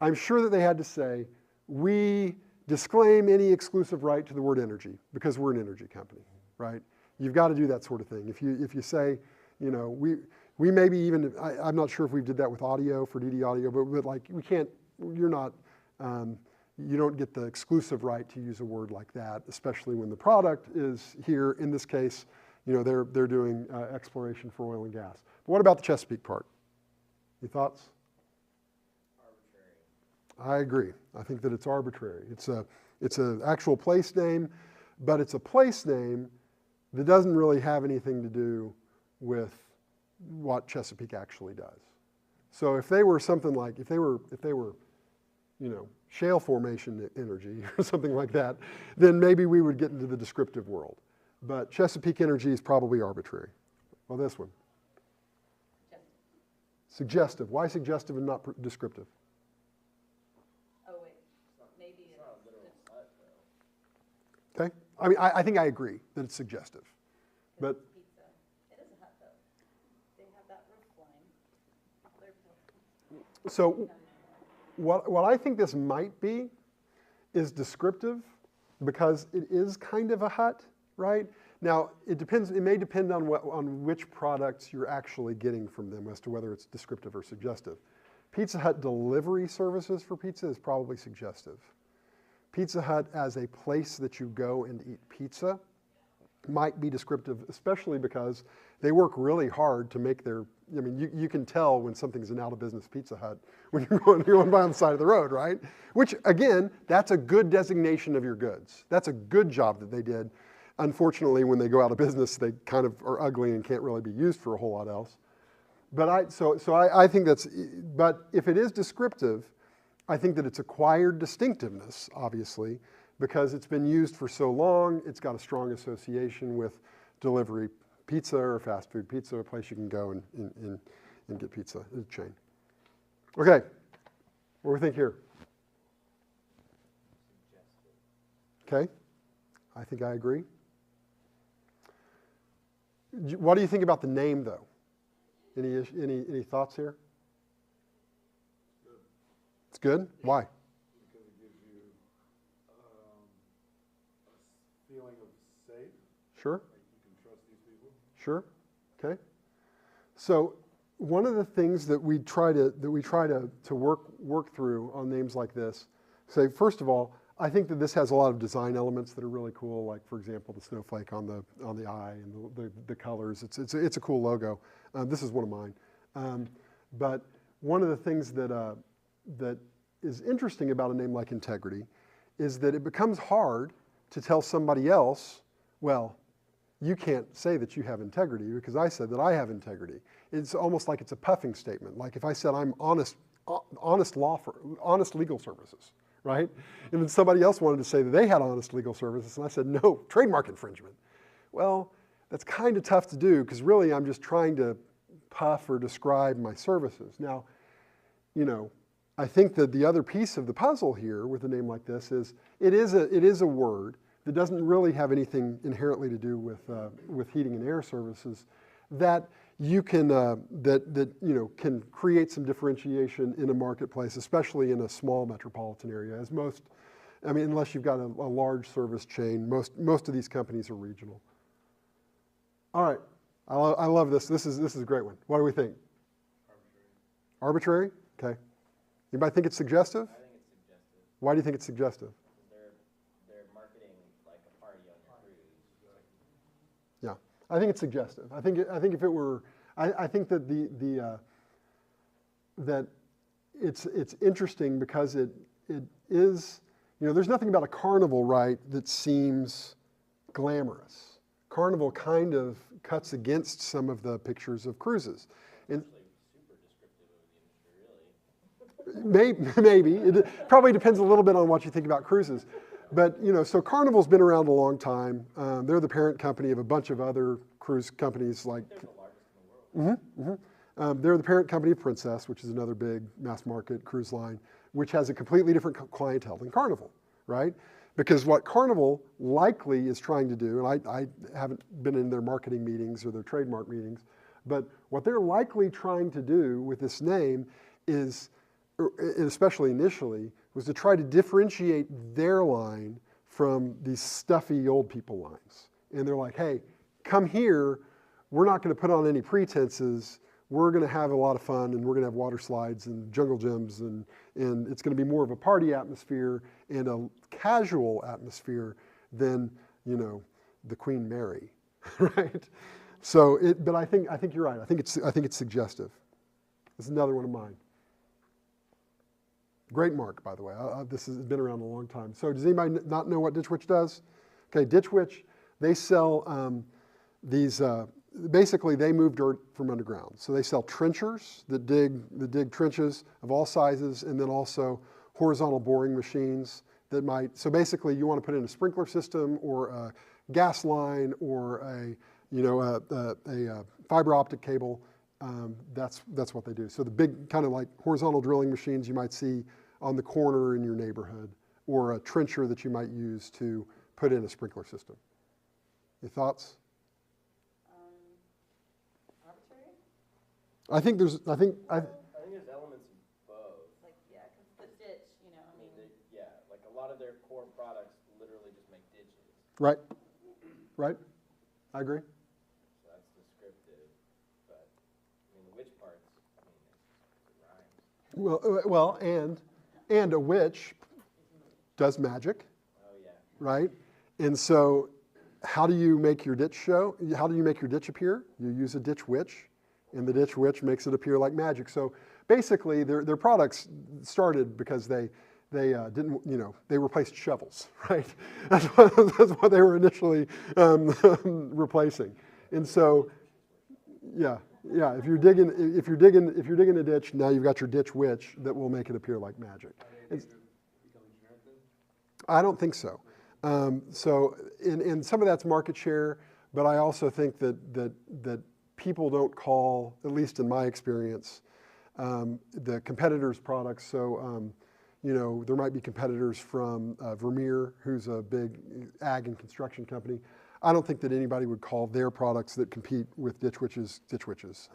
I'm sure that they had to say, we disclaim any exclusive right to the word energy because we're an energy company, right? You've got to do that sort of thing. If you say, You know, we maybe even, I'm not sure if we did that with audio for DD audio, but like we can't, you're not, you don't get the exclusive right to use a word like that, especially when the product is here. In this case, you know, they're doing exploration for oil and gas. But what about the Chesapeake part? Any thoughts? Arbitrary. I agree. I think that it's arbitrary. It's an actual place name, but it's a place name that doesn't really have anything to do with what Chesapeake actually does. So if they were something like, if they were, you know, shale formation energy or something like that, then maybe we would get into the descriptive world. But Chesapeake Energy is probably arbitrary. Well, this one. Suggestive. Why suggestive and not descriptive? Oh, wait, maybe It's not a literal hut, though. Okay. I mean, I think I agree that it's suggestive. But pizza. It is a hut, though. They have that roof line. so what I think this might be is descriptive because it is kind of a hut, right? Now, it depends, it may depend on which products you're actually getting from them as to whether it's descriptive or suggestive. Pizza Hut delivery services for pizza is probably suggestive. Pizza Hut as a place that you go and eat pizza might be descriptive, especially because they work really hard to make their, I mean, you can tell when something's an out-of-business Pizza Hut when you're going by on the side of the road, right? Which, again, that's a good designation of your goods. That's a good job that they did. Unfortunately, when they go out of business, they kind of are ugly and can't really be used for a whole lot else. But I think that's, but if it is descriptive, I think that it's acquired distinctiveness, obviously, because it's been used for so long, it's got a strong association with delivery pizza or fast food pizza, a place you can go and get pizza, a chain. Okay, what do we think here? Okay, I think I agree. What do you think about the name, though? Any thoughts here? It's good? Why? Because it gives you a feeling of safe. Sure. Like you can trust these people. Sure. Okay. So one of the things that we try to work through on names like this, say first of all, I think that this has a lot of design elements that are really cool. Like for example, the snowflake on the eye and the colors. It's a cool logo. This is one of mine. But one of the things that is interesting about a name like Integrity is that it becomes hard to tell somebody else, well, you can't say that you have integrity because I said that I have integrity. It's almost like it's a puffing statement. Like if I said I'm honest legal services, right? And then somebody else wanted to say that they had honest legal services, and I said, no, trademark infringement. Well, that's kind of tough to do because really I'm just trying to puff or describe my services. Now, you know, I think that the other piece of the puzzle here with a name like this is it is a word that doesn't really have anything inherently to do with heating and air services that you can can create some differentiation in a marketplace, especially in a small metropolitan area. As most, I mean, unless you've got a large service chain, most of these companies are regional. All right, I love this. This is a great one. What do we think? Arbitrary. Okay. Anybody think it's suggestive? I think it's suggestive. Why do you think it's suggestive? They're marketing like a party on your cruise. Yeah, I think it's suggestive. I think if it were, I think that that it's interesting because it is, you know, there's nothing about a carnival, right, that seems glamorous. Carnival kind of cuts against some of the pictures of cruises. And Super descriptive of the industry, really. maybe. It probably depends a little bit on what you think about cruises. But, you know, so Carnival's been around a long time. They're the parent company of a bunch of other cruise companies like... They're the largest in the world. Mm-hmm, mm-hmm. They're the parent company of Princess, which is another big mass market cruise line, which has a completely different clientele than Carnival, right? Because what Carnival likely is trying to do, and I haven't been in their marketing meetings or their trademark meetings, but what they're likely trying to do with this name is, especially initially, was to try to differentiate their line from these stuffy old people lines. And they're like, hey, come here, we're not going to put on any pretenses. We're going to have a lot of fun, and we're going to have water slides and jungle gyms, and it's going to be more of a party atmosphere and a casual atmosphere than, you know, the Queen Mary, right? So, but I think you're right. I think it's suggestive. This is another one of mine. Great mark, by the way. This has been around a long time. So does anybody not know what Ditch Witch does? Okay, Ditch Witch, they sell these, basically they move dirt from underground. So they sell trenchers that dig trenches of all sizes, and then also horizontal boring machines that might, so basically you want to put in a sprinkler system or a gas line or a fiber optic cable. That's what they do. So the big kind of like horizontal drilling machines you might see on the corner in your neighborhood, or a trencher that you might use to put in a sprinkler system. Your thoughts? Arbitrary? I think there's elements of both. Like, yeah, because the ditch, you know, I mean. Like a lot of their core products literally just make ditches. Right. Right. I agree. So that's descriptive, but I mean the witch parts, I mean it rhymes. Well, and a witch does magic. Oh yeah. Right? And so how do you make your ditch show? How do you make your ditch appear? You use a ditch witch, and the ditch witch makes it appear like magic. So basically their products started because they didn't, you know, they replaced shovels, right? That's what they were initially replacing. And so, yeah. If you're digging a ditch, now you've got your ditch witch that will make it appear like magic. I don't think so. So, and some of that's market share, but I also think that people don't call, at least in my experience, the competitors' products. So, you know, there might be competitors from Vermeer, who's a big ag and construction company. I don't think that anybody would call their products that compete with ditch witches, ditch witches.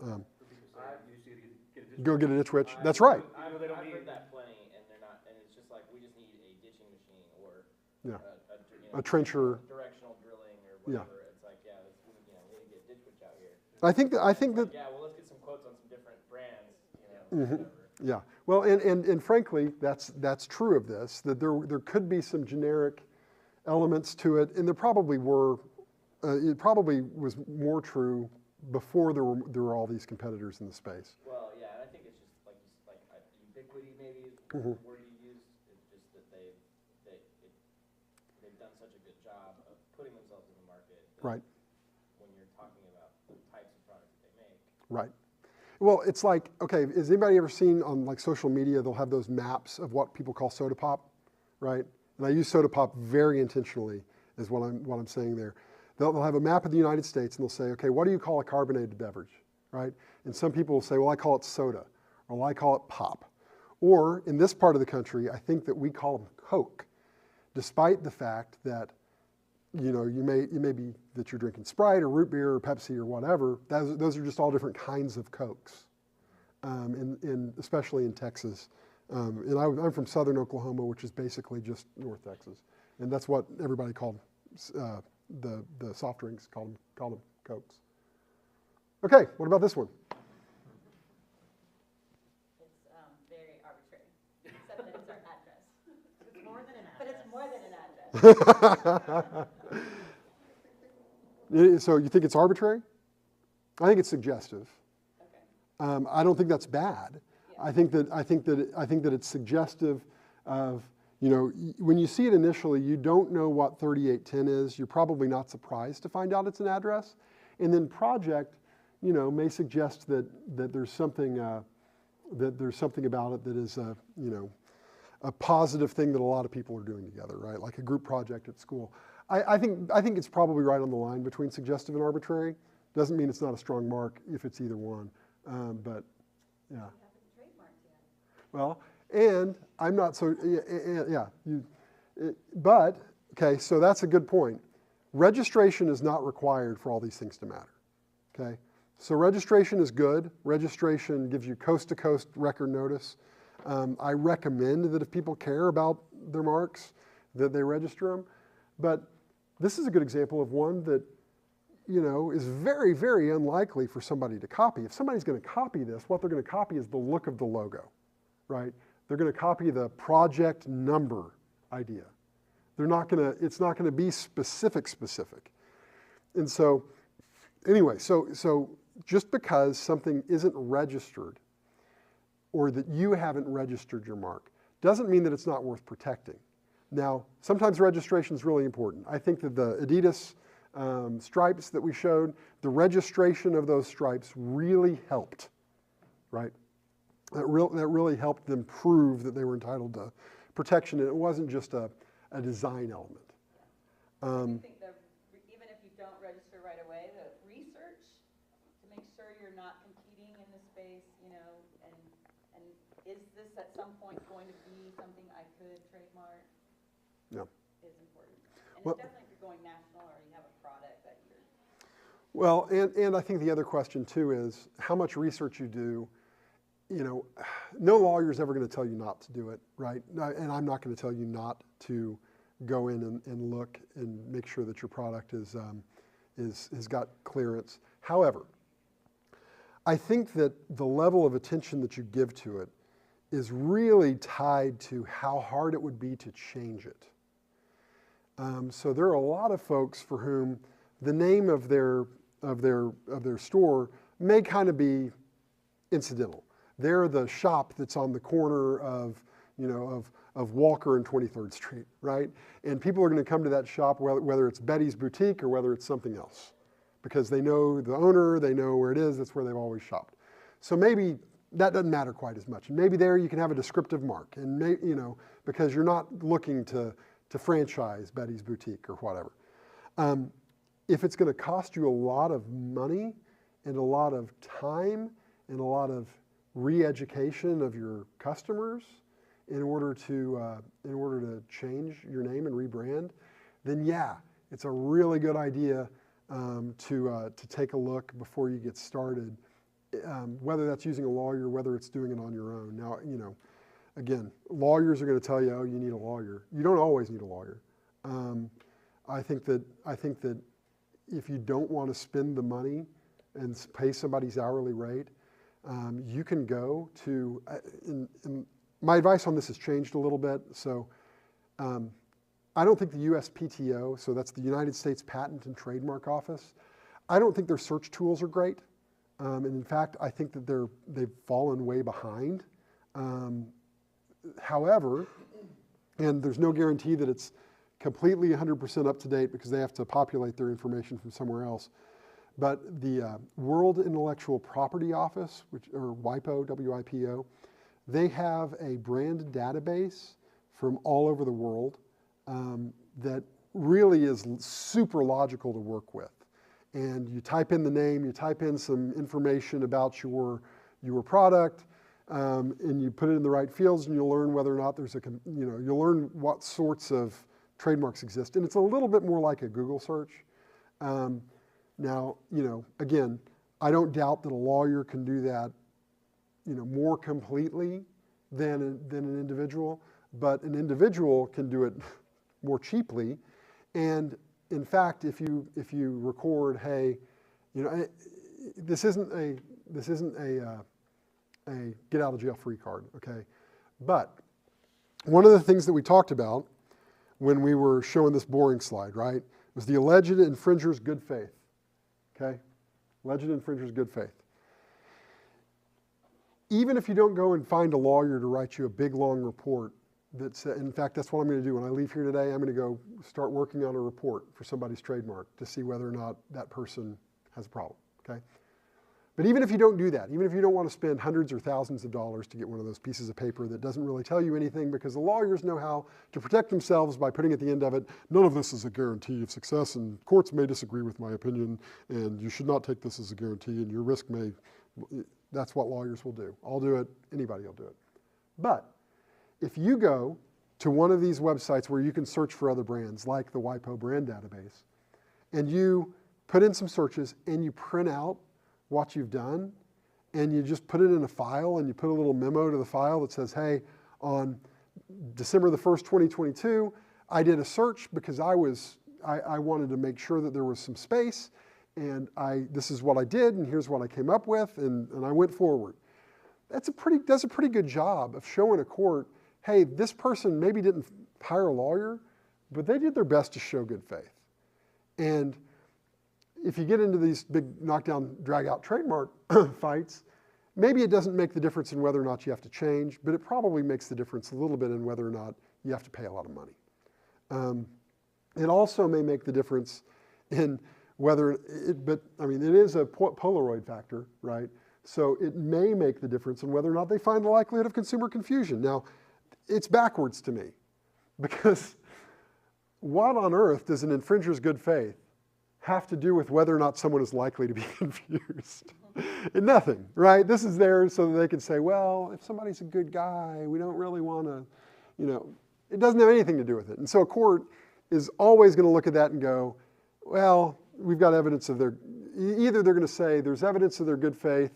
Go get a ditch witch. That's right. I've heard that plenty, and they're not, and it's just like we just need a ditching machine or A trencher. Directional drilling or whatever. It's like, we need to get ditch witch out here. I think that. Yeah, well, let's get some quotes on some different brands. Whatever. Yeah. Well, and frankly, that's true of this. That there could be some generic elements to it, and there probably were. It probably was more true before there were all these competitors in the space. Well, yeah, and I think it's just like ubiquity maybe is the word you used. It's just that they've done such a good job of putting themselves in the market. Right. When you're talking about the types of products that they make. Right. Well, it's like, okay, has anybody ever seen on like social media, they'll have those maps of what people call soda pop, right? And I use soda pop very intentionally is what I'm saying there. They'll have a map of the United States and they'll say, okay, what do you call a carbonated beverage, right? And some people will say, well, I call it soda, or well, I call it pop. Or in this part of the country, I think that we call them Coke, despite the fact that, you know, you may be that you're drinking Sprite or root beer or Pepsi or whatever. Those are just all different kinds of Cokes, especially in Texas. And I'm from southern Oklahoma, which is basically just North Texas, and that's what everybody called the soft drinks, called them Cokes. Okay, what about this one? It's very arbitrary, except that it's our address. It's more than an address. But it's more than an address. So you think it's arbitrary? I think it's suggestive. Okay. I don't think that's bad. Yeah. I think that it's suggestive of, you know, when you see it initially, you don't know what 3810 is. You're probably not surprised to find out it's an address. And then project, you know, may suggest that there's something about it that is a positive thing that a lot of people are doing together, right? Like a group project at school. I think it's probably right on the line between suggestive and arbitrary. Doesn't mean it's not a strong mark if it's either one. But yeah. We haven't trademarked yet. Well, and I'm not so, but, okay, so that's a good point. Registration is not required for all these things to matter, okay? So registration is good. Registration gives you coast-to-coast record notice. I recommend that if people care about their marks, that they register them. But this is a good example of one that is very, very unlikely for somebody to copy. If somebody's going to copy this, what they're going to copy is the look of the logo, right? They're going to copy the project number idea. It's not going to be specific. And so, anyway, so just because something isn't registered or that you haven't registered your mark doesn't mean that it's not worth protecting. Now, sometimes registration is really important. I think that the Adidas stripes that we showed, the registration of those stripes really helped, right? That really helped them prove that they were entitled to protection, and it wasn't just a design element. I think even if you don't register right away, the research to make sure you're not competing in the space, and is this at some point going to be something I could trademark? Yeah. Is important. And Well, it's definitely if you're going national or you have a product that you're. Well, and I think the other question too is how much research you do. No lawyer is ever going to tell you not to do it, right? And I'm not going to tell you not to go in and look and make sure that your product has got clearance. However, I think that the level of attention that you give to it is really tied to how hard it would be to change it. So there are a lot of folks for whom the name of their store may kind of be incidental. They're the shop that's on the corner of Walker and 23rd Street, right? And people are going to come to that shop whether it's Betty's Boutique or whether it's something else, because they know the owner, they know where it is, that's where they've always shopped. So maybe that doesn't matter quite as much. And maybe there you can have a descriptive mark, and because you're not looking to franchise Betty's Boutique or whatever. If it's going to cost you a lot of money and a lot of time and a lot of re-education of your customers in order to change your name and rebrand, then yeah, it's a really good idea to take a look before you get started, whether that's using a lawyer, whether it's doing it on your own. Now, again, lawyers are going to tell you, oh, you need a lawyer. You don't always need a lawyer. I think that if you don't want to spend the money and pay somebody's hourly rate, you can go to, and my advice on this has changed a little bit. So I don't think the USPTO, so that's the United States Patent and Trademark Office, I don't think their search tools are great. And in fact, I think that they've fallen way behind. However, and there's no guarantee that it's completely 100% up to date because they have to populate their information from somewhere else. But the World Intellectual Property Office, or WIPO, W-I-P-O, they have a brand database from all over the world that really is super logical to work with. And you type in the name, you type in some information about your product, and you put it in the right fields, and you'll learn whether or not you'll learn what sorts of trademarks exist. And it's a little bit more like a Google search. Now, again, I don't doubt that a lawyer can do that, more completely than an individual, but an individual can do it more cheaply. And in fact, if you record, hey, this isn't a get out of jail free card, okay? But one of the things that we talked about when we were showing this boring slide, right, was the alleged infringer's good faith. Okay? Alleged infringer's good faith. Even if you don't go and find a lawyer to write you a big, long report in fact, that's what I'm going to do. When I leave here today, I'm going to go start working on a report for somebody's trademark to see whether or not that person has a problem, okay? But even if you don't do that, even if you don't want to spend hundreds or thousands of dollars to get one of those pieces of paper that doesn't really tell you anything, because the lawyers know how to protect themselves by putting at the end of it, none of this is a guarantee of success, and courts may disagree with my opinion, and you should not take this as a guarantee, and your risk may, that's what lawyers will do. I'll do it, anybody will do it. But if you go to one of these websites where you can search for other brands, like the WIPO brand database, and you put in some searches and you print out what you've done, and you just put it in a file, and you put a little memo to the file that says, hey, on December the 1st, 2022, I did a search because I wanted to make sure that there was some space, and this is what I did, and here's what I came up with, and I went forward. Does a pretty good job of showing a court, hey, this person maybe didn't hire a lawyer, but they did their best to show good faith. And if you get into these big knockdown, drag-out trademark fights, maybe it doesn't make the difference in whether or not you have to change, but it probably makes the difference a little bit in whether or not you have to pay a lot of money. It also may make the difference in whether, it is a Polaroid factor, right? So it may make the difference in whether or not they find the likelihood of consumer confusion. Now, it's backwards to me, because what on earth does an infringer's good faith have to do with whether or not someone is likely to be confused? Nothing, right? This is there so that they can say, well, if somebody's a good guy, we don't really want to, it doesn't have anything to do with it. And so a court is always going to look at that and go, well, we've got evidence of either they're going to say there's evidence of their good faith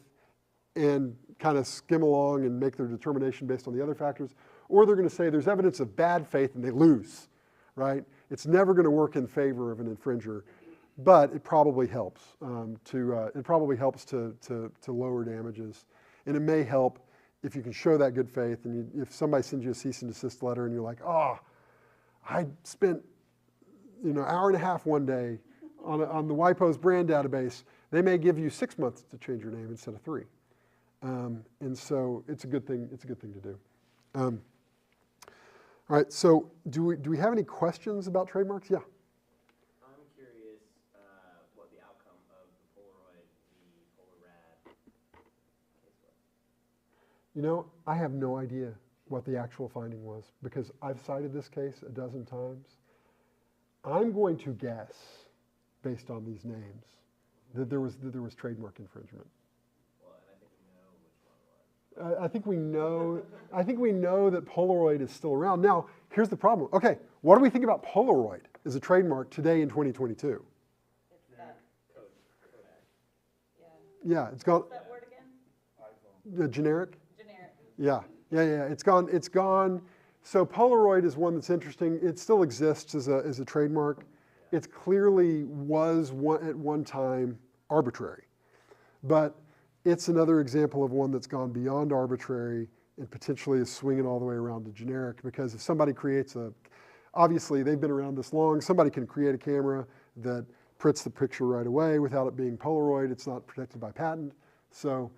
and kind of skim along and make their determination based on the other factors, or they're going to say there's evidence of bad faith and they lose, right? It's never going to work in favor of an infringer, but it probably helps to lower damages, and it may help if you can show that good faith. And if somebody sends you a cease and desist letter and you're like, oh, I spent hour and a half one day on the WIPO's brand database, they may give you 6 months to change your name instead of 3. And so it's a good thing to do. All right, so do we have any questions about trademarks? Yeah. I'm curious what the outcome of the Polaroid v. Polarad case was. I have no idea what the actual finding was, because I've cited this case a dozen times. I'm going to guess, based on these names, that there was trademark infringement. Well, and I think we know which one it was. I think we know that Polaroid is still around. Now, here's the problem. Okay, what do we think about Polaroid as a trademark today in 2022? It's that, Kodak. yeah. Yeah, it's gone. What's that word again? Generic? Generic. Yeah. It's gone. So Polaroid is one that's interesting. It still exists as a trademark. It clearly was at one time arbitrary, but it's another example of one that's gone beyond arbitrary and potentially is swinging all the way around to generic, because if somebody creates obviously they've been around this long, somebody can create a camera that prints the picture right away without it being Polaroid. It's not protected by patent. So,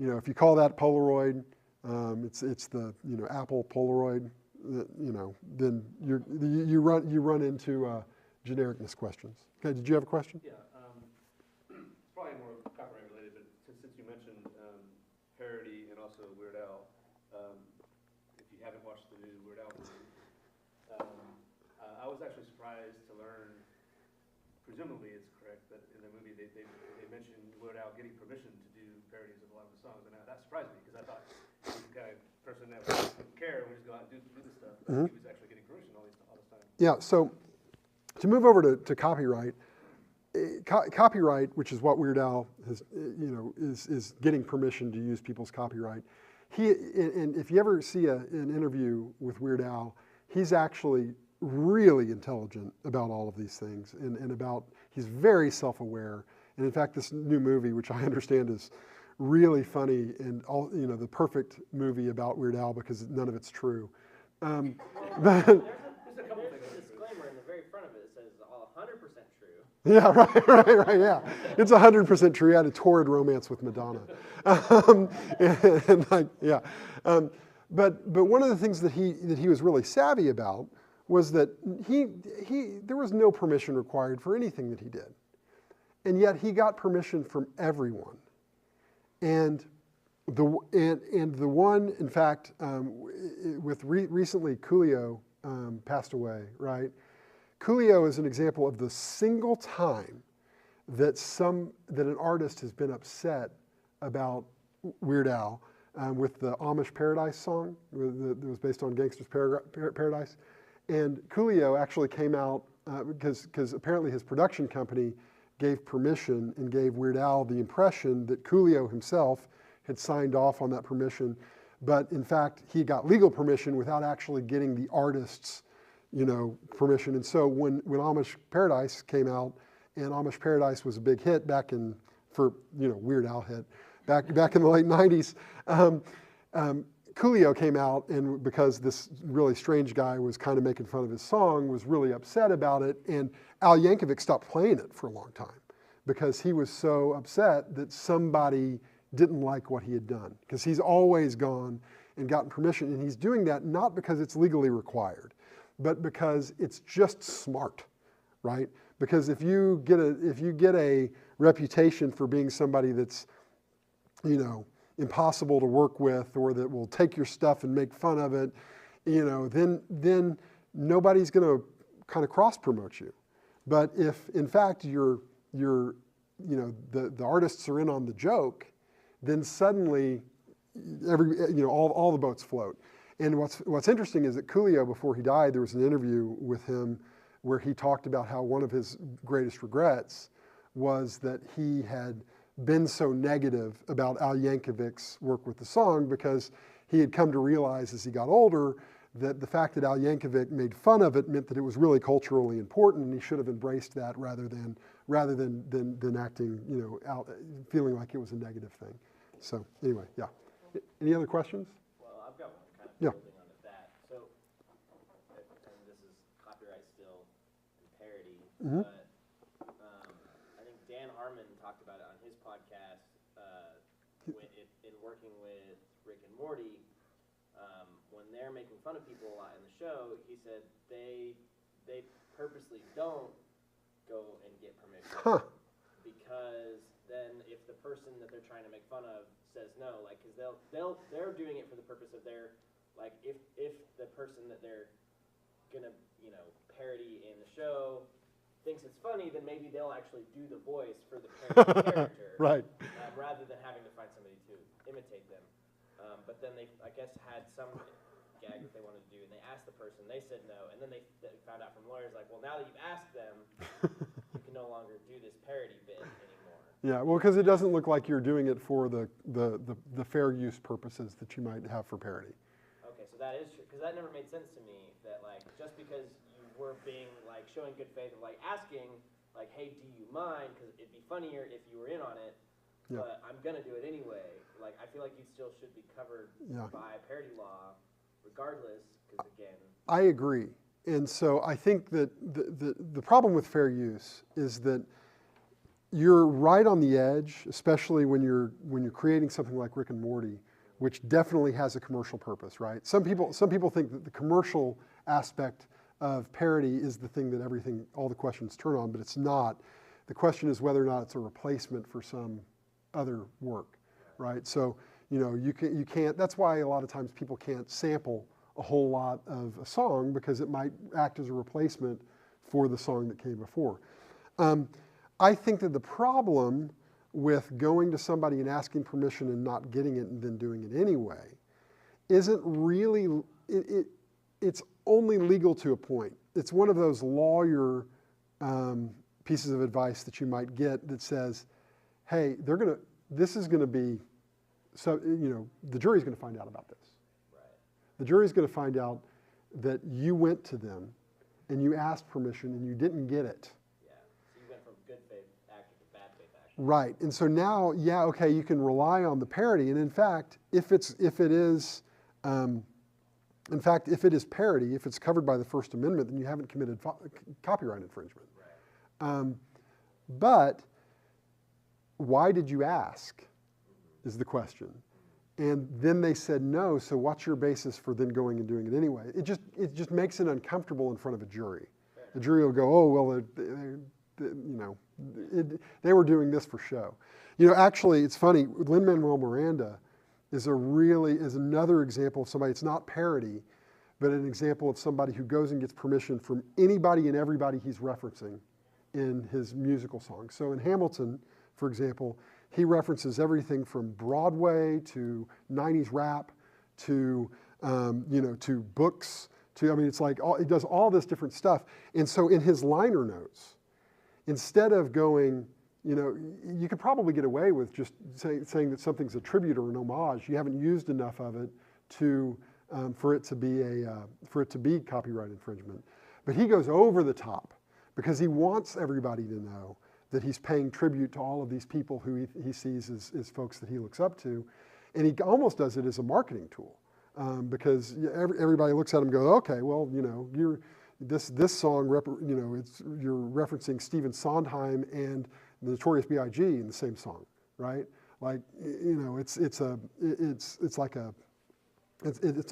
if you call that Polaroid, it's the Apple Polaroid, then you run into genericness questions. Okay, did you have a question? Yeah, it's probably more copyright related, but since you mentioned parody and also Weird Al, if you haven't watched the new Weird Al movie, I was actually surprised to learn, presumably it's correct, that in the movie they mentioned Weird Al getting permission to do parodies of a lot of the songs, and that surprised me, because I thought he was the kind of person that wouldn't care and would just go out and do this stuff. But he was actually getting permission all this time. Yeah, so to move over to copyright, copyright, which is what Weird Al has, is getting permission to use people's copyright. And if you ever see an interview with Weird Al, he's actually really intelligent about all of these things, and he's very self-aware. And in fact, this new movie, which I understand is really funny and the perfect movie about Weird Al, because none of it's true. But There's a disclaimer in the very front of it that says all 100% true. yeah, right, yeah. It's 100% true. He had a torrid romance with Madonna. But one of the things that he was really savvy about was that there was no permission required for anything that he did. And yet he got permission from everyone. And the one, in fact, recently Coolio passed away, right? Coolio is an example of the single time that an artist has been upset about Weird Al with the Amish Paradise song that was based on Gangsta's Paradise. And Coolio actually came out because apparently his production company gave permission and gave Weird Al the impression that Coolio himself had signed off on that permission. But in fact, he got legal permission without actually getting the artist's permission. And so when Amish Paradise came out and Amish Paradise was a big hit back in, for, Weird Al hit, back in the late 90s. Coolio came out, and because this really strange guy was kind of making fun of his song, was really upset about it, and Al Yankovic stopped playing it for a long time because he was so upset that somebody didn't like what he had done, because he's always gone and gotten permission, and he's doing that not because it's legally required, but because it's just smart, right? Because if you get a reputation for being somebody that's, impossible to work with, or that will take your stuff and make fun of it, then nobody's going to kind of cross promote you. But if in fact the artists are in on the joke, then suddenly all the boats float. And what's interesting is that Coolio, before he died, there was an interview with him where he talked about how one of his greatest regrets was that he had been so negative about Al Yankovic's work with the song, because he had come to realize as he got older that the fact that Al Yankovic made fun of it meant that it was really culturally important, and he should have embraced that rather than acting, out, feeling like it was a negative thing. So anyway, yeah. Any other questions? Well, I've got one kind of Yeah. building on that. So, and this is copyright still and parody, Mhm. but I think Dan Harmon talked about it on his podcast in working with Rick and Morty. When they're making fun of people a lot in the show, he said they purposely don't go and get permission. Huh. Because then if the person that they're trying to make fun of says no, like, because they're doing it for the purpose of their, like, if the person that they're gonna parody in the show thinks it's funny, then maybe they'll actually do the voice for the parody character, Right. rather than having to find somebody to imitate them. But then they, I guess, had some gag that they wanted to do, and they asked the person, they said no, and then they found out from lawyers, like, well, now that you've asked them, you can no longer do this parody bit anymore. Yeah, well, because it doesn't look like you're doing it for the fair use purposes that you might have for parody. Okay, so that is true, because that never made sense to me, that, like, just because you were being, like, showing good faith of, like, asking, like, hey, do you mind, because it'd be funnier if you were in on it, Yeah. but I'm going to do it anyway. Like, I feel like you still should be covered Yeah. by parody law, regardless, because, again, I agree. And so I think that the problem with fair use is that you're right on the edge, especially when you're creating something like Rick and Morty, which definitely has a commercial purpose, right? Some people think that the commercial aspect of parody is the thing that all the questions turn on, but it's not. The question is whether or not it's a replacement for some other work, right? So, you can't, that's why a lot of times people can't sample a whole lot of a song, because it might act as a replacement for the song that came before. I think that the problem with going to somebody and asking permission and not getting it and then doing it anyway isn't really, it's only legal to a point. It's one of those lawyer pieces of advice that you might get that says, hey, this is going to be, so, the jury's going to find out about this. right. The jury's going to find out that you went to them and you asked permission and you didn't get it. Yeah. So you went from good faith actor to bad faith actor. Right. And so now, yeah, okay, you can rely on the parody. And in fact, if it is parody, if it's covered by the First Amendment, then you haven't committed copyright infringement. Right. But why did you ask is the question. And then they said no, so what's your basis for then going and doing it anyway? It just makes it uncomfortable in front of a jury. The jury will go, oh, well, they were doing this for show. Actually, it's funny, Lin-Manuel Miranda is another example of somebody, it's not parody, but an example of somebody who goes and gets permission from anybody and everybody he's referencing in his musical songs. So in Hamilton, for example, he references everything from Broadway to 90s rap to to books to, it's like he does all this different stuff. And so in his liner notes, instead of going, you could probably get away with just saying that something's a tribute or an homage. You haven't used enough of it for it to be copyright infringement. But he goes over the top because he wants everybody to know that he's paying tribute to all of these people who he sees as folks that he looks up to. And he almost does it as a marketing tool, because everybody looks at him and goes, okay, well, you know, this song, you know, you're referencing Stephen Sondheim and the Notorious B.I.G. in the same song, right? Like, you know, it's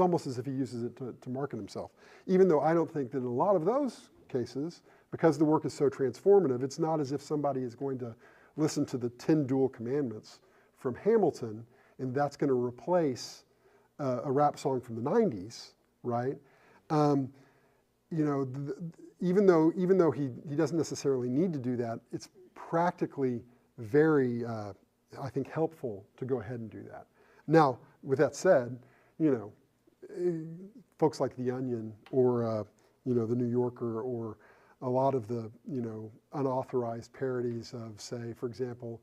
almost as if he uses it to market himself. Even though I don't think that in a lot of those cases, because the work is so transformative, it's not as if somebody is going to listen to the 10 Dual Commandments from Hamilton, and that's going to replace a rap song from the 90s, right? You know, even though he doesn't necessarily need to do that, it's practically very, I think, helpful to go ahead and do that. Now, with that said, you know, folks like The Onion or, you know, The New Yorker, or a lot of the, you know, unauthorized parodies of, say, for example,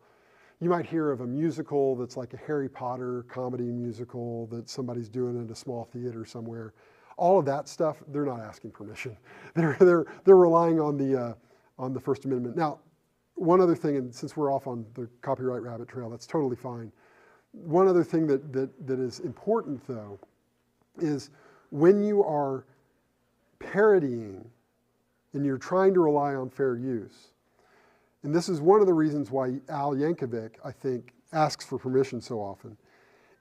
you might hear of a musical that's like a Harry Potter comedy musical that somebody's doing at a small theater somewhere. All of that stuff, they're not asking permission. They're relying on the First Amendment. Now, one other thing, and since we're off on the copyright rabbit trail, that's totally fine. One other thing that is important, though, is when you are parodying and you're trying to rely on fair use, and this is one of the reasons why Al Yankovic, I think, asks for permission so often,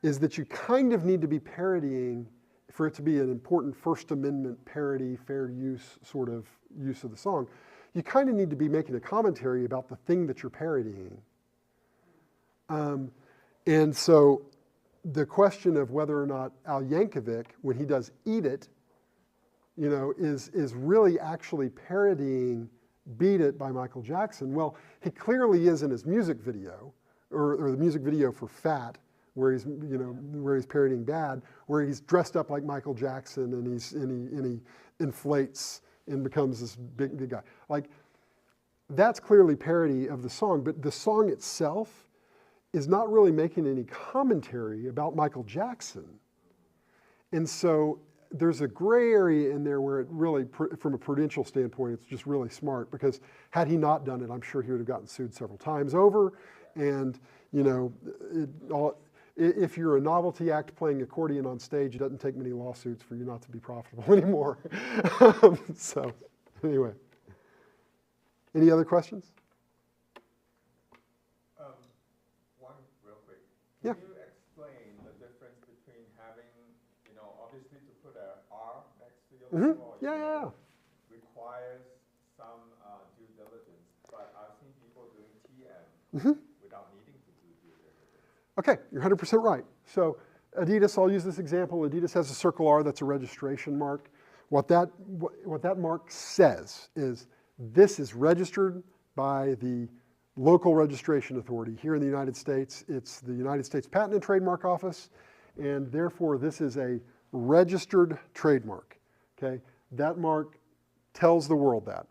is that you kind of need to be parodying for it to be an important First Amendment parody, fair use sort of use of the song. You kind of need to be making a commentary about the thing that you're parodying. And so the question of whether or not Al Yankovic, when he does Eat It, you know, is really actually parodying Beat It by Michael Jackson. Well, he clearly is in his music video, or the music video for Fat, where he's, you know, where he's parodying Bad, where he's dressed up like Michael Jackson and he inflates and becomes this big guy. Like, that's clearly parody of the song, but the song itself is not really making any commentary about Michael Jackson. And so there's a gray area in there where it really, from a prudential standpoint, it's just really smart, because had he not done it, I'm sure he would have gotten sued several times over. And, you know, if you're a novelty act playing accordion on stage, it doesn't take many lawsuits for you not to be profitable anymore. So, anyway. Any other questions? One real quick. Yeah. Can you explain the difference between having, you know, obviously to put an R next to your logo Yeah. requires some due diligence, but I've seen people doing TM without needing to do due diligence. Okay, you're 100% right. So Adidas, I'll use this example. Adidas has a circle R that's a registration mark. What that mark says is, this is registered by the local registration authority. Here in the United States, it's the United States Patent and Trademark Office, and therefore this is a registered trademark, okay? That mark tells the world that.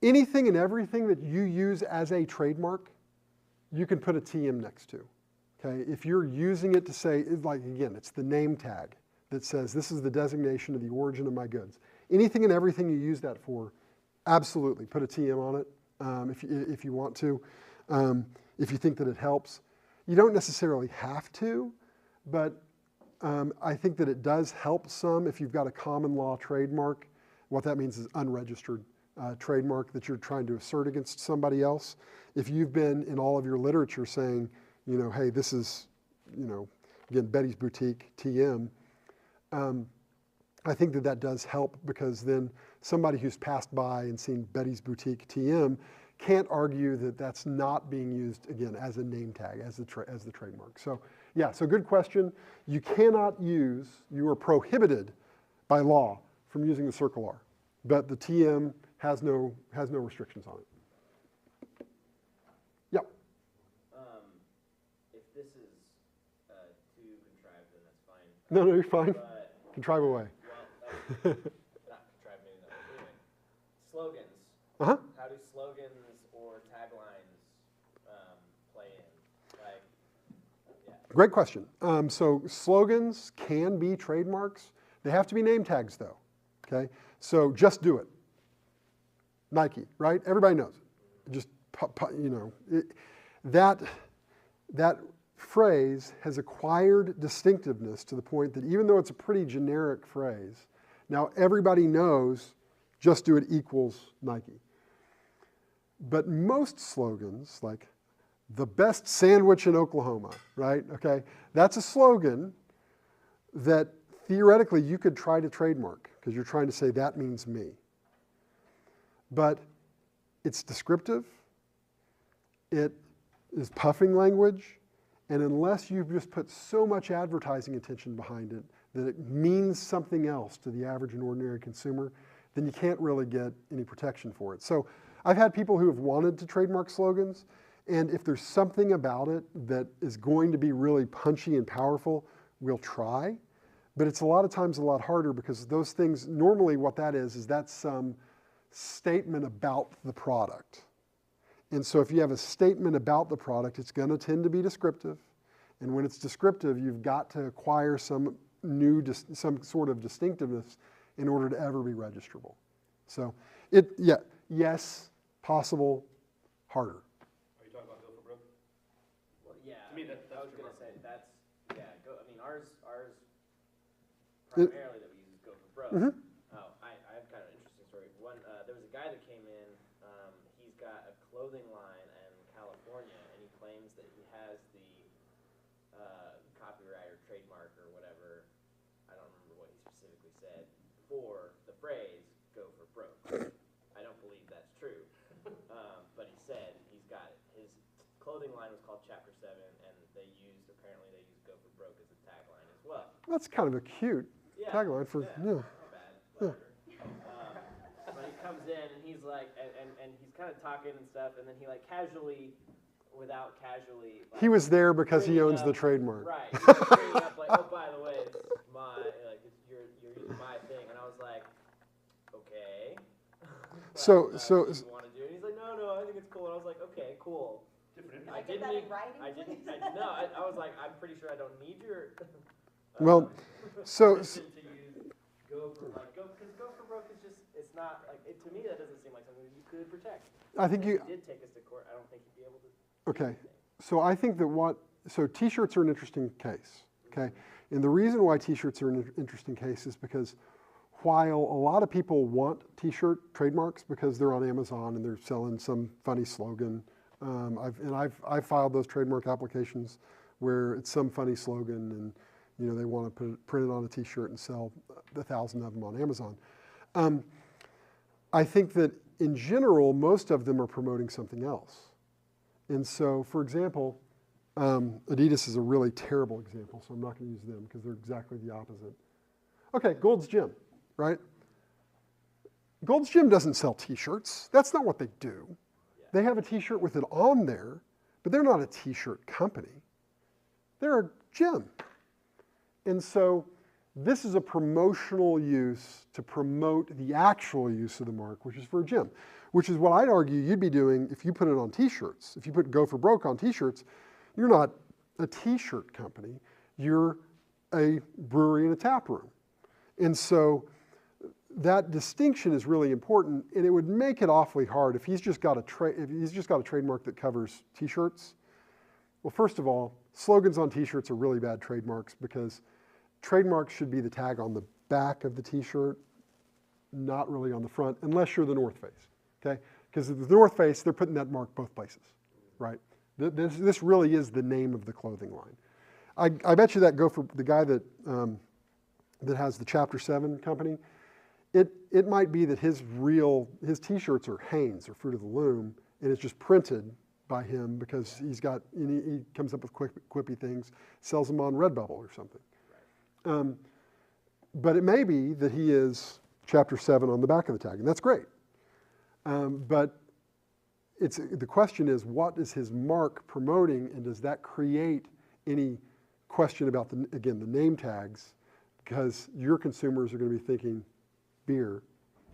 Anything and everything that you use as a trademark, you can put a TM next to, okay? If you're using it to say, like, again, it's the name tag that says this is the designation of the origin of my goods. Anything and everything you use that for, absolutely, put a TM on it if you want to, if you think that it helps. You don't necessarily have to, but I think that it does help some if you've got a common law trademark. What that means is unregistered trademark that you're trying to assert against somebody else. If you've been in all of your literature saying, you know, hey, this is, you know, again, Betty's Boutique, TM, I think that does help, because then somebody who's passed by and seen Betty's Boutique TM can't argue that that's not being used, again, as a name tag, as the trademark. So, yeah, so good question. You cannot use, you are prohibited by law from using the circle R, but the TM has no restrictions on it. Yep. If this is too contrived, then that's fine. No, you're fine. But, Contrive away. well, not contrived, maybe not. Anyway, slogans. Uh-huh. How do slogans or taglines play in? Like, yeah. Great question. So slogans can be trademarks. They have to be name tags, though. Okay. So just do it. Nike, right? Everybody knows it. just, that phrase has acquired distinctiveness to the point that even though it's a pretty generic phrase, now everybody knows just do it equals Nike. But most slogans, like the best sandwich in Oklahoma, right? Okay, that's a slogan that theoretically you could try to trademark because you're trying to say that means me. But it's descriptive, it is puffing language, and unless you've just put so much advertising attention behind it that it means something else to the average and ordinary consumer, then you can't really get any protection for it. So I've had people who have wanted to trademark slogans, and if there's something about it that is going to be really punchy and powerful, we'll try. But it's a lot of times a lot harder because those things, normally what that is that's some statement about the product. And so if you have a statement about the product, it's going to tend to be descriptive. And when it's descriptive, you've got to acquire some sort of distinctiveness in order to ever be registrable. So yes, possible, harder. Are you talking about Go for Broke? Well, yeah. To me, I was gonna say that's ours It- primarily that we use is Go for Broke. Mhm. Oh, I have kind of an interesting story. There was a guy that came in. He's got a clothing line in California, and he claims that he has the copyright or trademark or whatever. I don't remember what he specifically said for the phrase "Go for Broke." I don't believe that's true, but he said he's got it. His clothing line was called Chapter 7, and apparently they used "Go for Broke" as a tagline as well. That's kind of a cute tagline for, Not bad, whatever. But he comes in and he's like, and he's kind of talking and stuff, and then he like casually, like, He was there because he bringing owns the up- trademark. Right. He was bringing up like, oh, by the way, this is you're using my thing, and I was like, okay. So- what so- do you want to do? And he's like, no, I think it's cool. And I was like, okay, cool. Different Can I get that in writing, please? I was like, I'm pretty sure I don't need your. Well, so- permission to use because Go for Broke is just, it's not like to me that doesn't seem like something that you could protect. I think If you, did take us to court, I don't think you'd be able to. do okay. anything. So I think that so t-shirts are an interesting case, okay? And the reason why t-shirts are an interesting case is because while a lot of people want t-shirt trademarks because they're on Amazon and they're selling some funny slogan, I've filed those trademark applications where it's some funny slogan and they want to print it on a t-shirt and sell 1,000 of them on Amazon. I think that in general, most of them are promoting something else. And so, for example, Adidas is a really terrible example, so I'm not going to use them because they're exactly the opposite. Okay, Gold's Gym, right? Gold's Gym doesn't sell t-shirts. That's not what they do. They have a t-shirt with it on there, but they're not a t-shirt company. They're a gym. And so this is a promotional use to promote the actual use of the mark, which is for a gym, which is what I'd argue you'd be doing if you put it on t-shirts. If you put Go for Broke on t-shirts, you're not a t-shirt company. You're a brewery and a tap room. And so that distinction is really important, and it would make it awfully hard if he's just got a trademark that covers t-shirts. Well, first of all, slogans on t-shirts are really bad trademarks because trademarks should be the tag on the back of the t-shirt, not really on the front, unless you're the North Face, okay? Because the North Face, they're putting that mark both places, right? This really is the name of the clothing line. I bet you that the guy that has the Chapter 7 company, it might be that his t-shirts are Hanes or Fruit of the Loom, and it's just printed by him because he comes up with quippy things, sells them on Redbubble or something. But it may be that he is Chapter 7 on the back of the tag, and that's great. But the question is, what is his mark promoting, and does that create any question about, the name tags? Because your consumers are going to be thinking beer,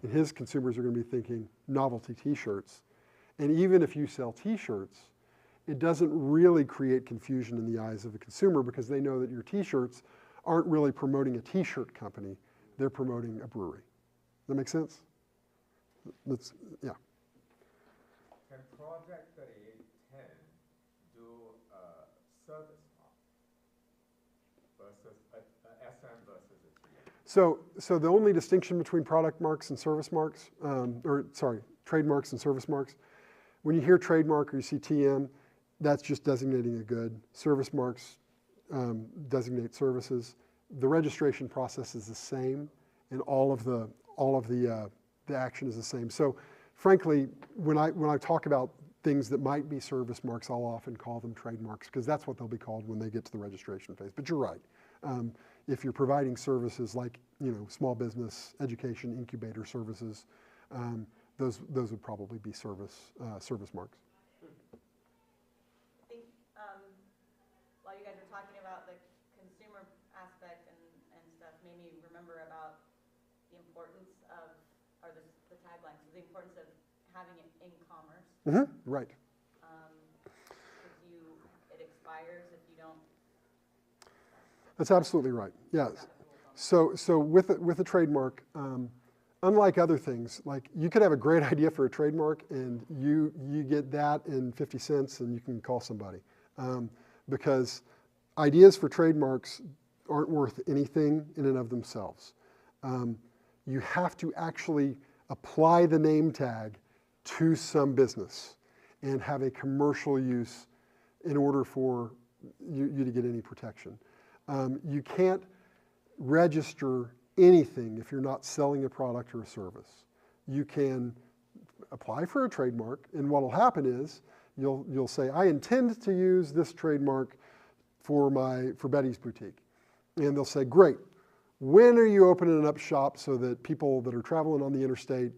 and his consumers are going to be thinking novelty t-shirts. And even if you sell t-shirts, it doesn't really create confusion in the eyes of the consumer because they know that your t-shirts aren't really promoting a t-shirt company, they're promoting a brewery. Does that make sense? Yeah. can Project 3810 do a service mark versus a SM versus a TM? So the only distinction between product marks and service marks, trademarks and service marks, when you hear trademark or you see TM, that's just designating a good. Service marks designate services. The registration process is the same, and all of the action is the same. So, frankly, when I talk about things that might be service marks, I'll often call them trademarks because that's what they'll be called when they get to the registration phase. But you're right. If you're providing services like small business, education, incubator services, those would probably be service marks. I think while you guys are talking about the consumer aspect and stuff, made me remember about the importance of, or the tagline, so the importance of having it in commerce. Mm-hmm. Right. It expires if you don't. That's absolutely right. Yes. So with a trademark, unlike other things, like you could have a great idea for a trademark and you get that in 50 cents and you can call somebody. Because ideas for trademarks aren't worth anything in and of themselves. You have to actually apply the name tag to some business and have a commercial use in order for you to get any protection. You can't register anything if you're not selling a product or a service. You can apply for a trademark, and what will happen is you'll say, I intend to use this trademark for Betty's Boutique. And they'll say, great. When are you opening up shop so that people that are traveling on the interstate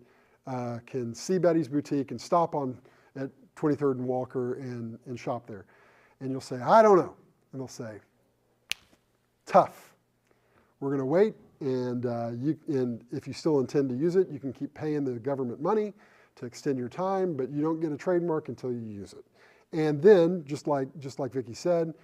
can see Betty's Boutique and stop at 23rd and Walker and shop there? And you'll say, I don't know. And they'll say, tough. We're going to wait, and if you still intend to use it, you can keep paying the government money to extend your time, but you don't get a trademark until you use it. And then, just like Vicki said,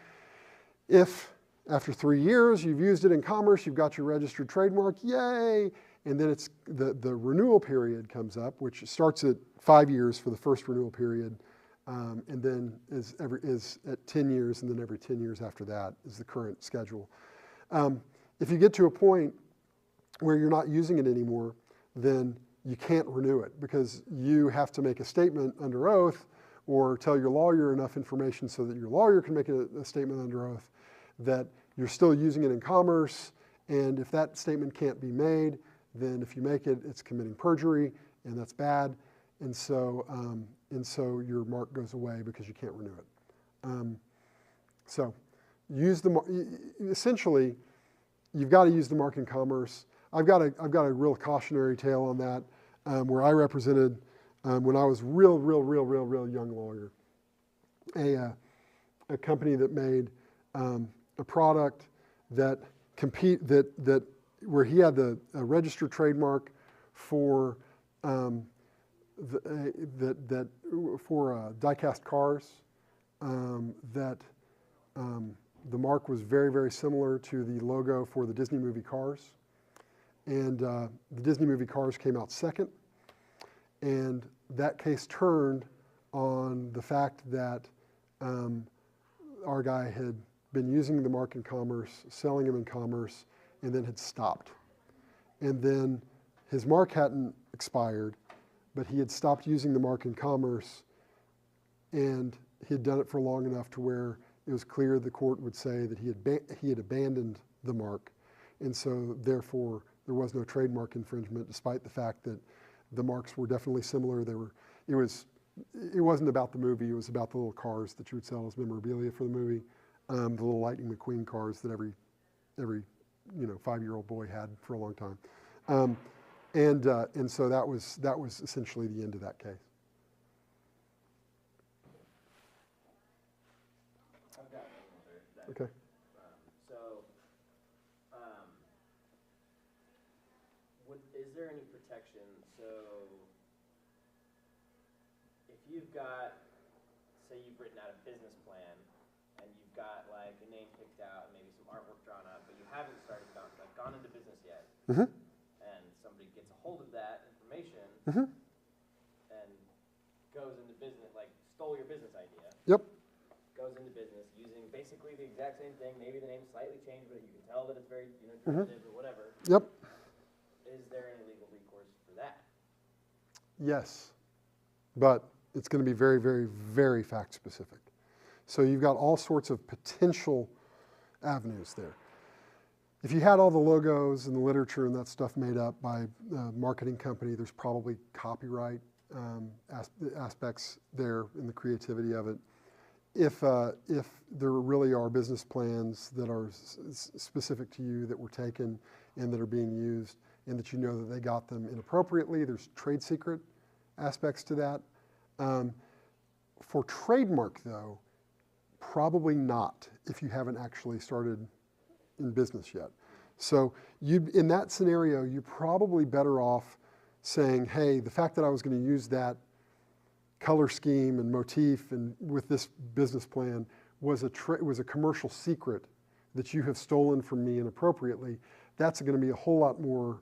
if after 3 years you've used it in commerce, you've got your registered trademark, yay! And then it's the renewal period comes up, which starts at 5 years for the first renewal period, and then is at 10 years, and then every 10 years after that is the current schedule. If you get to a point where you're not using it anymore, then you can't renew it because you have to make a statement under oath or tell your lawyer enough information so that your lawyer can make a statement under oath that you're still using it in commerce, and if that statement can't be made, then if you make it, it's committing perjury, and that's bad, and so your mark goes away because you can't renew it. So essentially, you've got to use the mark in commerce. I've got a real cautionary tale on that, where I represented when I was real young lawyer, a company that made a product that where he had a registered trademark for die-cast cars that. The mark was very similar to the logo for the Disney movie Cars. And the Disney movie Cars came out second. And that case turned on the fact that our guy had been using the mark in commerce, selling them in commerce, and then had stopped. And then his mark hadn't expired, but he had stopped using the mark in commerce, and he had done it for long enough to where it was clear the court would say that he had abandoned the mark, and so therefore there was no trademark infringement, despite the fact that the marks were definitely similar. It wasn't about the movie; it was about the little cars that you would sell as memorabilia for the movie, the little Lightning McQueen cars that every 5-year-old boy had for a long time, and so that was essentially the end of that case. Okay. Is there any protection? So, if you've got, say you've written out a business plan, and you've got like a name picked out, and maybe some artwork drawn up, but you haven't gone into business yet, and somebody gets a hold of that information and goes into business stole your business idea, Yep. goes into business using basically the exact same thing, maybe the name's slightly changed, but you can tell that it's very, derivative or whatever. Yep. Is there any legal recourse for that? Yes. But it's going to be very, very, very fact specific. So you've got all sorts of potential avenues there. If you had all the logos and the literature and that stuff made up by a marketing company, there's probably copyright aspects there in the creativity of it. If there really are business plans that are specific to you that were taken and that are being used and that you know that they got them inappropriately, there's trade secret aspects to that. For trademark though, probably not if you haven't actually started in business yet. So in that scenario, you're probably better off saying, hey, the fact that I was going to use that color scheme and motif and with this business plan was a commercial secret that you have stolen from me inappropriately. That's going to be a whole lot more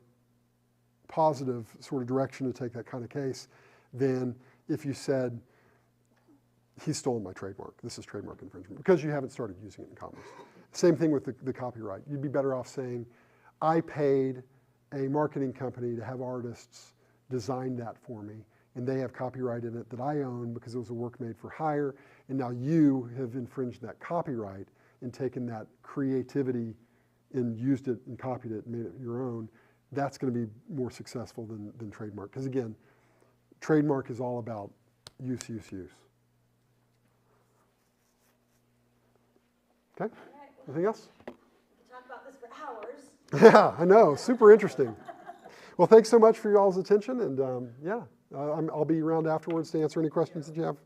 positive sort of direction to take that kind of case than if you said, he stole my trademark. This is trademark infringement, because you haven't started using it in commerce. Same thing with the copyright. You'd be better off saying, I paid a marketing company to have artists design that for me, and they have copyright in it that I own because it was a work made for hire, and now you have infringed that copyright and taken that creativity and used it and copied it and made it your own. That's going to be more successful than trademark. Because again, trademark is all about use. Okay, anything else? We could talk about this for hours. Yeah, I know, super interesting. Well, thanks so much for y'all's attention, and yeah, I'll be around afterwards to answer any questions that you have